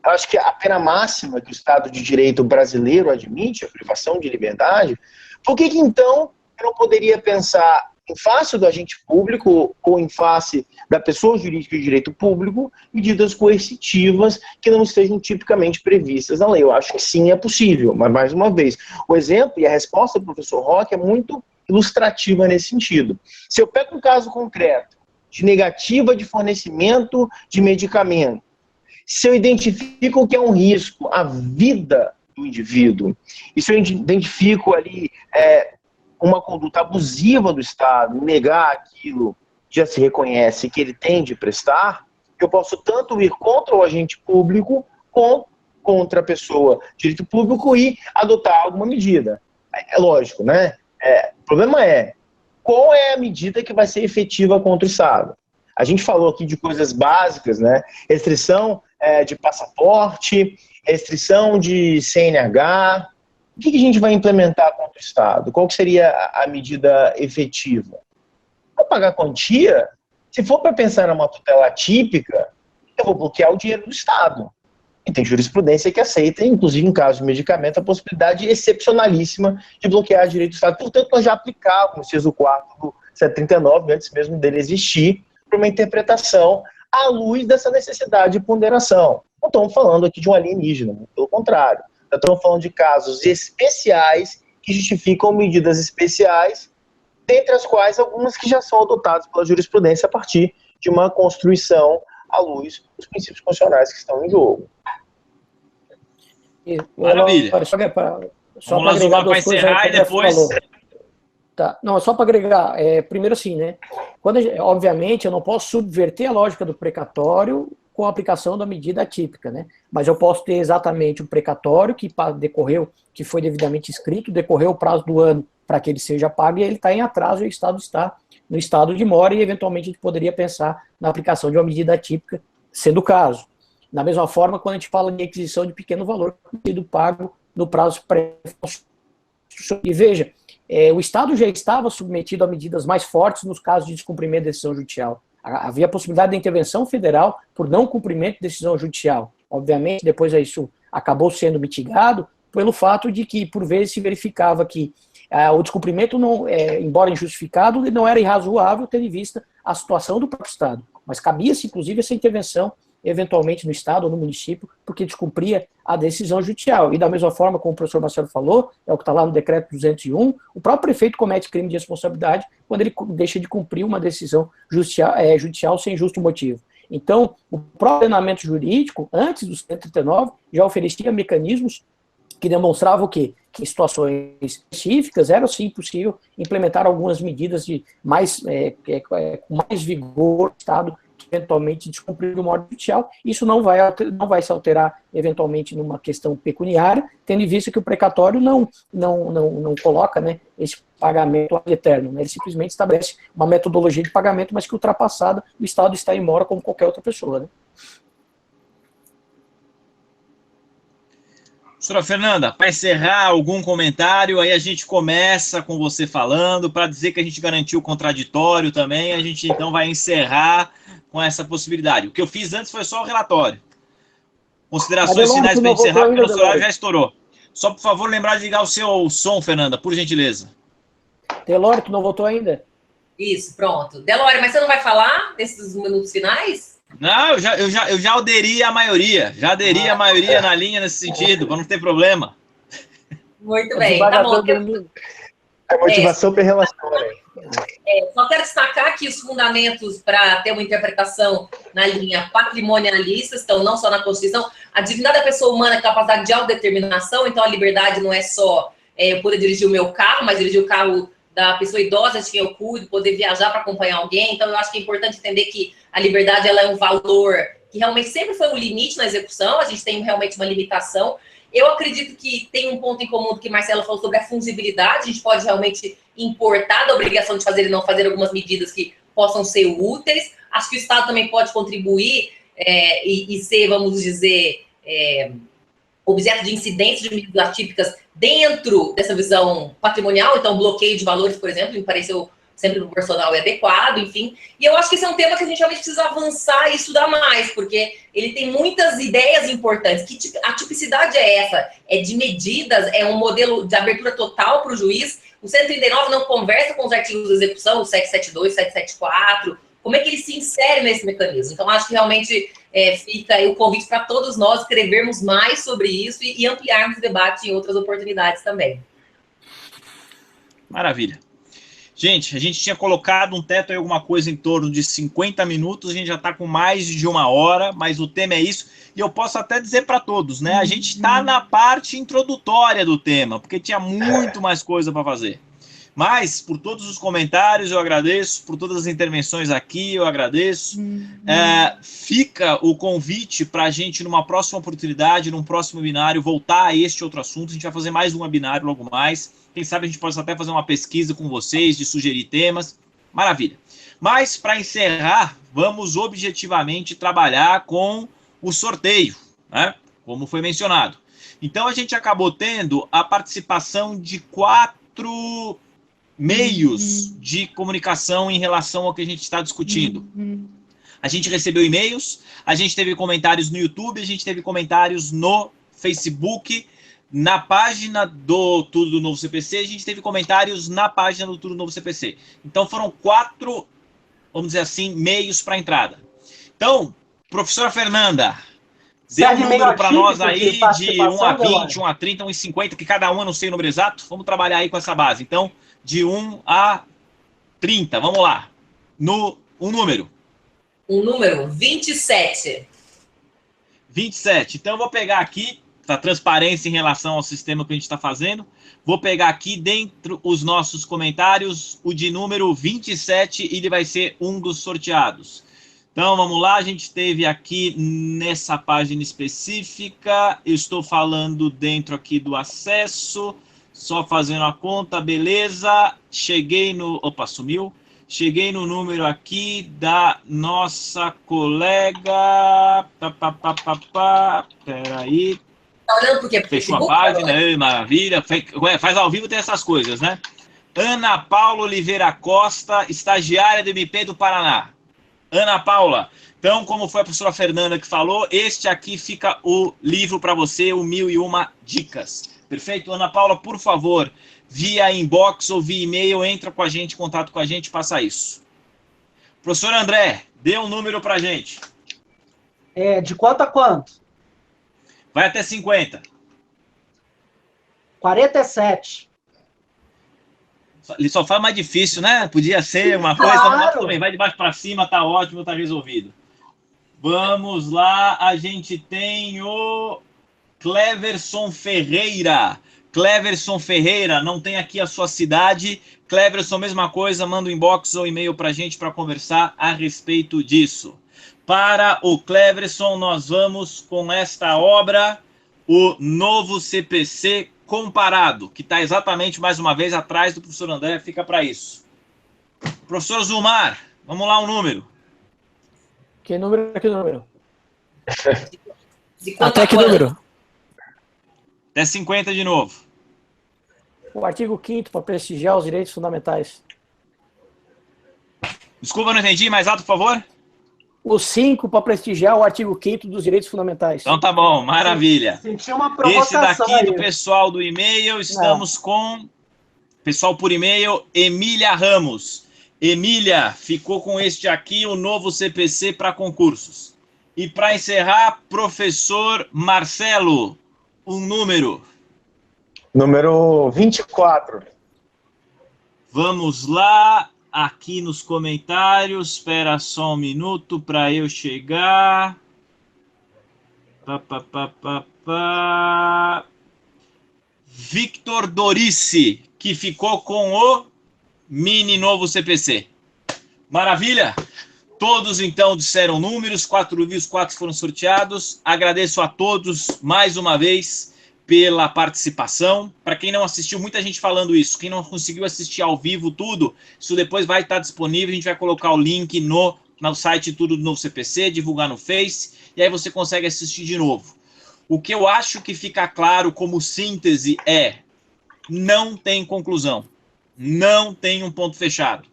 eu acho que a pena máxima que o Estado de Direito brasileiro admite, a privação de liberdade, por que então eu não poderia pensar em face do agente público ou em face da pessoa jurídica de direito público, medidas coercitivas que não estejam tipicamente previstas na lei? Eu acho que sim, é possível, mas mais uma vez, o exemplo e a resposta do professor Roque é muito ilustrativa nesse sentido. Se eu pego um caso concreto de negativa de fornecimento de medicamento, se eu identifico que é um risco à vida do indivíduo, e se eu identifico ali uma conduta abusiva do Estado, negar aquilo que já se reconhece que ele tem de prestar, eu posso tanto ir contra o agente público, contra a pessoa de direito público e adotar alguma medida. É lógico, né? O problema qual é a medida que vai ser efetiva contra o Estado? A gente falou aqui de coisas básicas, né? Restrição de passaporte, restrição de CNH. O que a gente vai implementar contra o Estado? Qual que seria a medida efetiva? Vou pagar quantia? Se for para pensar numa tutela atípica, eu vou bloquear o dinheiro do Estado. E tem jurisprudência que aceita, inclusive em caso de medicamento, a possibilidade excepcionalíssima de bloquear direito do Estado. Portanto, nós já aplicávamos o inciso 4 do 739, antes mesmo dele existir, para uma interpretação à luz dessa necessidade de ponderação. Não estamos falando aqui de um alienígena, pelo contrário. Nós estamos falando de casos especiais que justificam medidas especiais, dentre as quais algumas que já são adotadas pela jurisprudência a partir de uma construção à luz dos princípios constitucionais que estão em jogo. Maravilha. Só vamos lá, Zumar, para encerrar e depois... Tá. Não, só para agregar, primeiro assim, né? Obviamente, eu não posso subverter a lógica do precatório com a aplicação da medida atípica, né? Mas eu posso ter exatamente o precatório que decorreu, que foi devidamente escrito, decorreu o prazo do ano para que ele seja pago e ele está em atraso e o Estado está no estado de mora e eventualmente a gente poderia pensar na aplicação de uma medida atípica, sendo o caso. Da mesma forma, quando a gente fala de aquisição de pequeno valor, sido pago no prazo pré-constitucional. E veja, o Estado já estava submetido a medidas mais fortes nos casos de descumprimento de decisão judicial. Havia a possibilidade de intervenção federal por não cumprimento de decisão judicial. Obviamente, depois isso acabou sendo mitigado pelo fato de que, por vezes, se verificava que o descumprimento, embora injustificado, não era irrazoável, tendo em vista a situação do próprio Estado. Mas cabia-se, inclusive, essa intervenção, eventualmente, no Estado ou no município, porque descumpria a decisão judicial. E da mesma forma, como o professor Marcelo falou, é o que está lá no decreto 201, o próprio prefeito comete crime de responsabilidade quando ele deixa de cumprir uma decisão judicial sem justo motivo. Então, o próprio ordenamento jurídico, antes do 139, já oferecia mecanismos que demonstravam que em situações específicas era sim possível implementar algumas medidas com mais vigor do Estado, que eventualmente descumprir o modo judicial. Isso não vai se alterar eventualmente numa questão pecuniária, tendo em vista que o precatório não coloca, né, esse pagamento eterno, né? Ele simplesmente estabelece uma metodologia de pagamento, mas que ultrapassada, o Estado está em mora como qualquer outra pessoa, né? Professora Fernanda, para encerrar, algum comentário, aí a gente começa com você falando, para dizer que a gente garantiu o contraditório também, a gente então vai encerrar com essa possibilidade. O que eu fiz antes foi só o relatório. Considerações finais para encerrar, porque o nosso horário já estourou. Só, por favor, lembrar de ligar o seu som, Fernanda, por gentileza. Delore, tu não votou ainda? Isso, pronto. Delore, mas você não vai falar nesses minutos finais? Não, eu já aderi à maioria. Já aderi à maioria na linha nesse sentido, para não ter problema. Muito bem, tá bom. A motivação para relação, né? Só quero destacar que os fundamentos para ter uma interpretação na linha patrimonialista estão não só na Constituição, a dignidade da pessoa humana, a capacidade de autodeterminação, então a liberdade não é só eu poder dirigir o meu carro, mas dirigir o carro da pessoa idosa de quem eu cuido, poder viajar para acompanhar alguém. Então eu acho que é importante entender que a liberdade ela é um valor que realmente sempre foi um limite na execução, a gente tem realmente uma limitação. Eu acredito que tem um ponto em comum do que Marcelo falou sobre a fungibilidade, a gente pode realmente importar da obrigação de fazer e não fazer algumas medidas que possam ser úteis. Acho que o Estado também pode contribuir e ser, vamos dizer, objeto de incidência de medidas atípicas dentro dessa visão patrimonial. Então, bloqueio de valores, por exemplo, me pareceu sempre proporcional e adequado, enfim. E eu acho que esse é um tema que a gente realmente precisa avançar e estudar mais, porque ele tem muitas ideias importantes. Que a tipicidade é essa? É de medidas, é um modelo de abertura total para o juiz. O 139 não conversa com os artigos de execução, o 772, 774. Como é que ele se insere nesse mecanismo? Então, acho que realmente fica aí o convite para todos nós escrevermos mais sobre isso e ampliarmos o debate em outras oportunidades também. Maravilha. Gente, a gente tinha colocado um teto aí, alguma coisa em torno de 50 minutos, a gente já está com mais de 1 hora, mas o tema é isso, e eu posso até dizer para todos, né? A gente está na parte introdutória do tema, porque tinha muito mais coisa para fazer. Mas, por todos os comentários, eu agradeço, por todas as intervenções aqui, eu agradeço. Fica o convite para a gente, numa próxima oportunidade, num próximo webinário, voltar a este outro assunto. A gente vai fazer mais um webinário logo mais. Quem sabe a gente pode até fazer uma pesquisa com vocês, de sugerir temas. Maravilha. Mas, para encerrar, vamos objetivamente trabalhar com o sorteio, né? Como foi mencionado. Então, a gente acabou tendo a participação de 4 meios de comunicação em relação ao que a gente está discutindo. A gente recebeu e-mails, a gente teve comentários no YouTube, a gente teve comentários no Facebook, na página do Tudo do Novo CPC, a gente teve comentários na página do Tudo do Novo CPC. Então foram 4, vamos dizer assim, meios para entrada. Então, professora Fernanda, dê um número para nós aí de 1 a 20, 1 a 30, 1 a 50, que cada um eu não sei o número exato, vamos trabalhar aí com essa base. Então, de 1 a 30, vamos lá. Um número. Um número, 27. 27. Então, eu vou pegar aqui, a transparência em relação ao sistema que a gente está fazendo. Vou pegar aqui dentro os nossos comentários o de número 27 e ele vai ser um dos sorteados. Então, vamos lá. A gente teve aqui nessa página específica. Eu estou falando dentro aqui do acesso. Só fazendo a conta, beleza. Cheguei no... Opa, sumiu. Cheguei no número aqui da nossa colega... Peraí. Tá olhando por quê? Fechou a página, maravilha. Faz ao vivo, tem essas coisas, né? Ana Paula Oliveira Costa, estagiária do MP do Paraná. Ana Paula, então, como foi a professora Fernanda que falou, este aqui fica o livro para você, o 1001 Dicas. Perfeito? Ana Paula, por favor, via inbox ou via e-mail, entra com a gente, em contato com a gente, passa isso. Professor André, dê um número para a gente. De quanto a quanto? Vai até 50. 47. Ele só faz mais difícil, né? Podia ser uma coisa, mas também vai de baixo para cima, tá ótimo, tá resolvido. Vamos lá, a gente tem o Cleverson Ferreira. Cleverson Ferreira, não tem aqui a sua cidade. Cleverson, mesma coisa, manda um inbox ou e-mail para a gente para conversar a respeito disso. Para o Cleverson, nós vamos com esta obra, o Novo CPC Comparado, que está exatamente, mais uma vez, atrás do professor André, fica para isso. Professor Zumar, vamos lá, um número. Que número? Que número? Até que número? Até 50 de novo. O artigo 5º para prestigiar os direitos fundamentais. Desculpa, não entendi. Mais alto, por favor. O 5 para prestigiar o artigo 5º dos direitos fundamentais. Então tá bom, maravilha. Senti uma provocação. Esse daqui aí. do pessoal do e-mail, estamos com... Pessoal por e-mail, Emília Ramos. Emília, ficou com este aqui, o novo CPC para concursos. E para encerrar, professor Marcelo, um número. Número 24. Vamos lá, aqui nos comentários, espera só um minuto para eu chegar. Victor Dorice, que ficou com o mini novo CPC. Maravilha! Todos, então, disseram números, os 4 foram sorteados. Agradeço a todos, mais uma vez, pela participação. Para quem não assistiu, muita gente falando isso. Quem não conseguiu assistir ao vivo tudo, isso depois vai estar disponível. A gente vai colocar o link no site Tudo do Novo CPC, divulgar no Face, e aí você consegue assistir de novo. O que eu acho que fica claro como síntese é: não tem conclusão. Não tem um ponto fechado.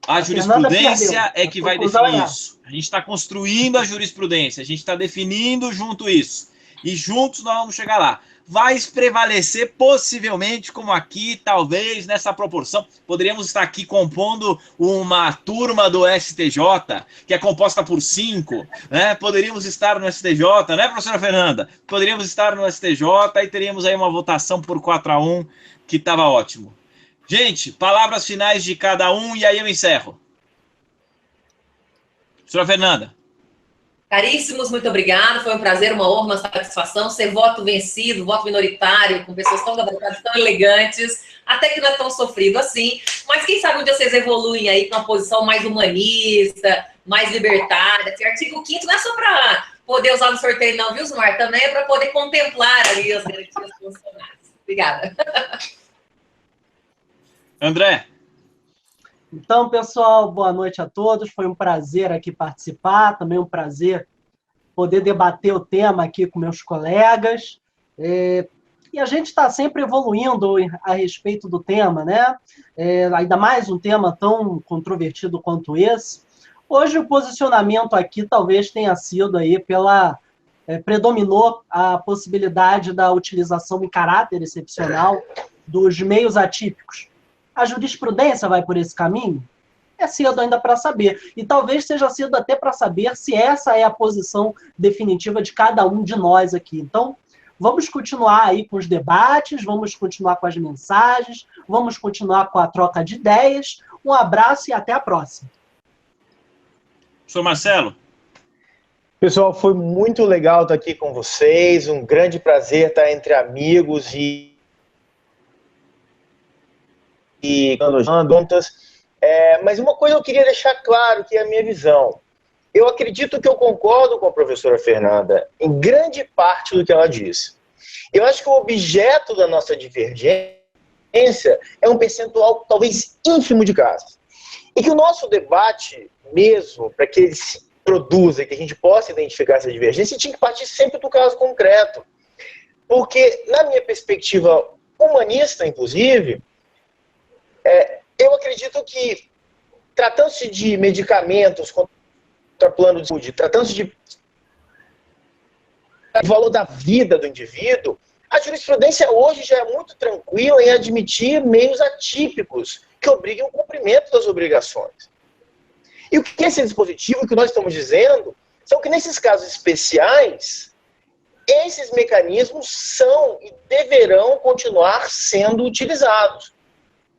A jurisprudência é que vai definir isso. A gente está construindo a jurisprudência, a gente está definindo junto isso. E juntos nós vamos chegar lá. Vai prevalecer possivelmente, como aqui, talvez, nessa proporção. Poderíamos estar aqui compondo uma turma do STJ, que é composta por 5, né? Poderíamos estar no STJ, né, professora Fernanda? Poderíamos estar no STJ e teríamos aí uma votação por 4-1, que estava ótimo. Gente, palavras finais de cada um e aí eu encerro. Professora Fernanda. Caríssimos, muito obrigada. Foi um prazer, uma honra, uma satisfação ser voto vencido, voto minoritário, com pessoas tão gabaritadas, tão elegantes, até que não é tão sofrido assim. Mas quem sabe um dia vocês evoluem aí para uma posição mais humanista, mais libertária. Esse artigo 5º não é só para poder usar no sorteio, não, viu, Zumar? Também é para poder contemplar ali as garantias constitucionais. Obrigada. André. Então, pessoal, boa noite a todos. Foi um prazer aqui participar, também um prazer poder debater o tema aqui com meus colegas. E a gente está sempre evoluindo a respeito do tema, né? Ainda mais um tema tão controvertido quanto esse. Hoje o posicionamento aqui talvez tenha sido aí predominou a possibilidade da utilização em caráter excepcional dos meios atípicos. A jurisprudência vai por esse caminho? É cedo ainda para saber. E talvez seja cedo até para saber se essa é a posição definitiva de cada um de nós aqui. Então, vamos continuar aí com os debates, vamos continuar com as mensagens, vamos continuar com a troca de ideias. Um abraço e até a próxima. Professor Marcelo. Pessoal, foi muito legal estar aqui com vocês. Um grande prazer estar entre amigos e mas uma coisa eu queria deixar claro, que é a minha visão. Eu acredito que eu concordo com a professora Fernanda em grande parte do que ela disse. Eu acho que o objeto da nossa divergência é um percentual talvez ínfimo de casos. E que o nosso debate mesmo, para que ele se produza, que a gente possa identificar essa divergência, tinha que partir sempre do caso concreto. Porque, na minha perspectiva humanista, inclusive, eu acredito que, tratando-se de medicamentos contra plano de saúde, tratando-se de valor da vida do indivíduo, a jurisprudência hoje já é muito tranquila em admitir meios atípicos que obriguem o cumprimento das obrigações. E o que é esse dispositivo que nós estamos dizendo são que, nesses casos especiais, esses mecanismos são e deverão continuar sendo utilizados.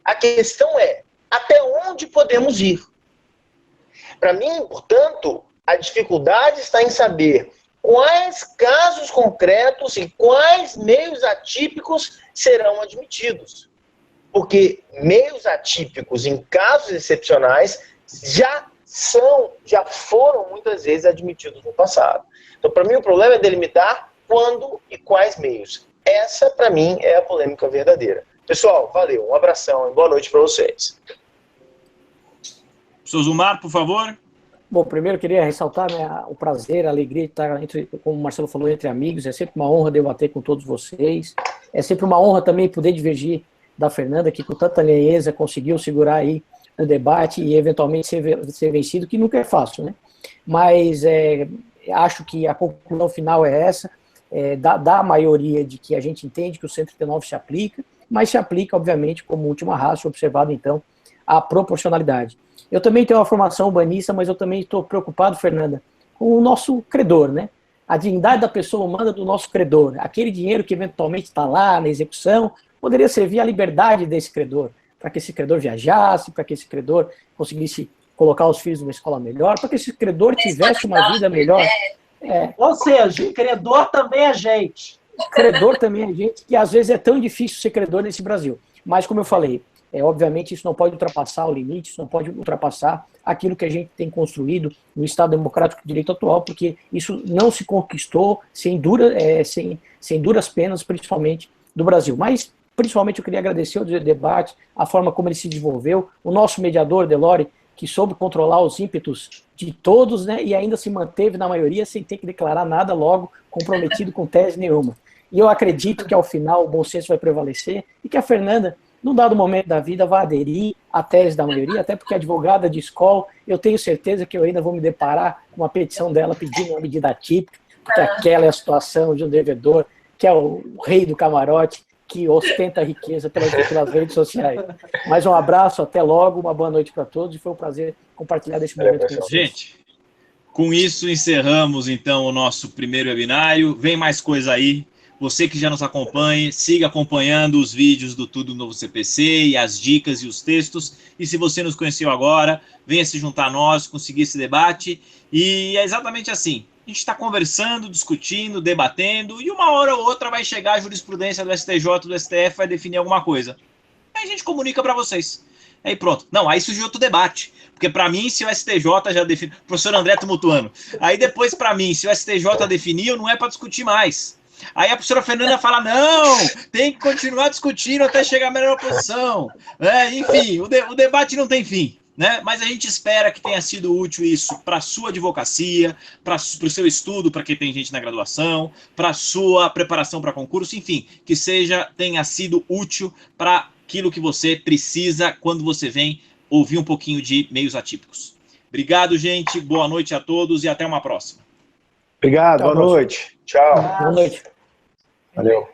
A questão é, até onde podemos ir? Para mim, portanto, a dificuldade está em saber quais casos concretos e quais meios atípicos serão admitidos. Porque meios atípicos em casos excepcionais já foram muitas vezes admitidos no passado. Então, para mim, o problema é delimitar quando e quais meios. Essa, para mim, é a polêmica verdadeira. Pessoal, valeu, um abração e boa noite para vocês. Professor Zumar, por favor. Bom, primeiro queria ressaltar, né, o prazer, a alegria de estar, como o Marcelo falou, entre amigos. É sempre uma honra debater com todos vocês. É sempre uma honra também poder divergir da Fernanda, que com tanta lenieza conseguiu segurar aí o debate e eventualmente ser vencido, que nunca é fácil, né? Mas acho que a conclusão final é essa, da maioria de que a gente entende que o 139 se aplica, mas se aplica, obviamente, como última ratio, observado, então, a proporcionalidade. Eu também tenho uma formação urbanista, mas eu também estou preocupado, Fernanda, com o nosso credor, né? A dignidade da pessoa humana do nosso credor. Aquele dinheiro que eventualmente está lá na execução, poderia servir à liberdade desse credor, para que esse credor viajasse, para que esse credor conseguisse colocar os filhos numa escola melhor, para que esse credor tivesse uma vida melhor. Ou seja, credor também é gente. Credor também é gente, que às vezes é tão difícil ser credor nesse Brasil. Mas, como eu falei, obviamente isso não pode ultrapassar o limite, isso não pode ultrapassar aquilo que a gente tem construído no Estado Democrático de Direito atual, porque isso não se conquistou sem duras penas, principalmente do Brasil. Mas, principalmente, eu queria agradecer o debate, a forma como ele se desenvolveu, o nosso mediador, Delori, que soube controlar os ímpetos de todos, né, e ainda se manteve na maioria sem ter que declarar nada logo, comprometido com tese nenhuma. E eu acredito que, ao final, o bom senso vai prevalecer e que a Fernanda, num dado momento da vida, vai aderir à tese da maioria, até porque advogada de escola, eu tenho certeza que eu ainda vou me deparar com uma petição dela pedindo uma medida atípica, porque aquela é a situação de um devedor, que é o rei do camarote, que ostenta a riqueza pelas redes sociais. Mais um abraço, até logo, uma boa noite para todos, e foi um prazer compartilhar desse momento com vocês. Gente, com isso encerramos então o nosso primeiro webinário. Vem mais coisa aí. Você que já nos acompanha, siga acompanhando os vídeos do Tudo Novo CPC e as dicas e os textos. E se você nos conheceu agora, venha se juntar a nós, conseguir esse debate. E é exatamente assim. A gente está conversando, discutindo, debatendo, e uma hora ou outra vai chegar a jurisprudência do STJ, do STF, vai definir alguma coisa. Aí a gente comunica para vocês. Aí pronto. Não, aí surgiu outro debate. Porque para mim, se o STJ já definiu... Professor André tumultuando. Aí depois, para mim, se o STJ definiu, não é para discutir mais. Aí a professora Fernanda fala, não, tem que continuar discutindo até chegar a melhor posição. Enfim, o debate não tem fim. Né? Mas a gente espera que tenha sido útil isso para a sua advocacia, para o seu estudo, para quem tem gente na graduação, para a sua preparação para concurso, enfim, que tenha sido útil para aquilo que você precisa quando você vem ouvir um pouquinho de meios atípicos. Obrigado, gente, boa noite a todos e até uma próxima. Obrigado, boa noite. Tchau. Boa noite. Valeu.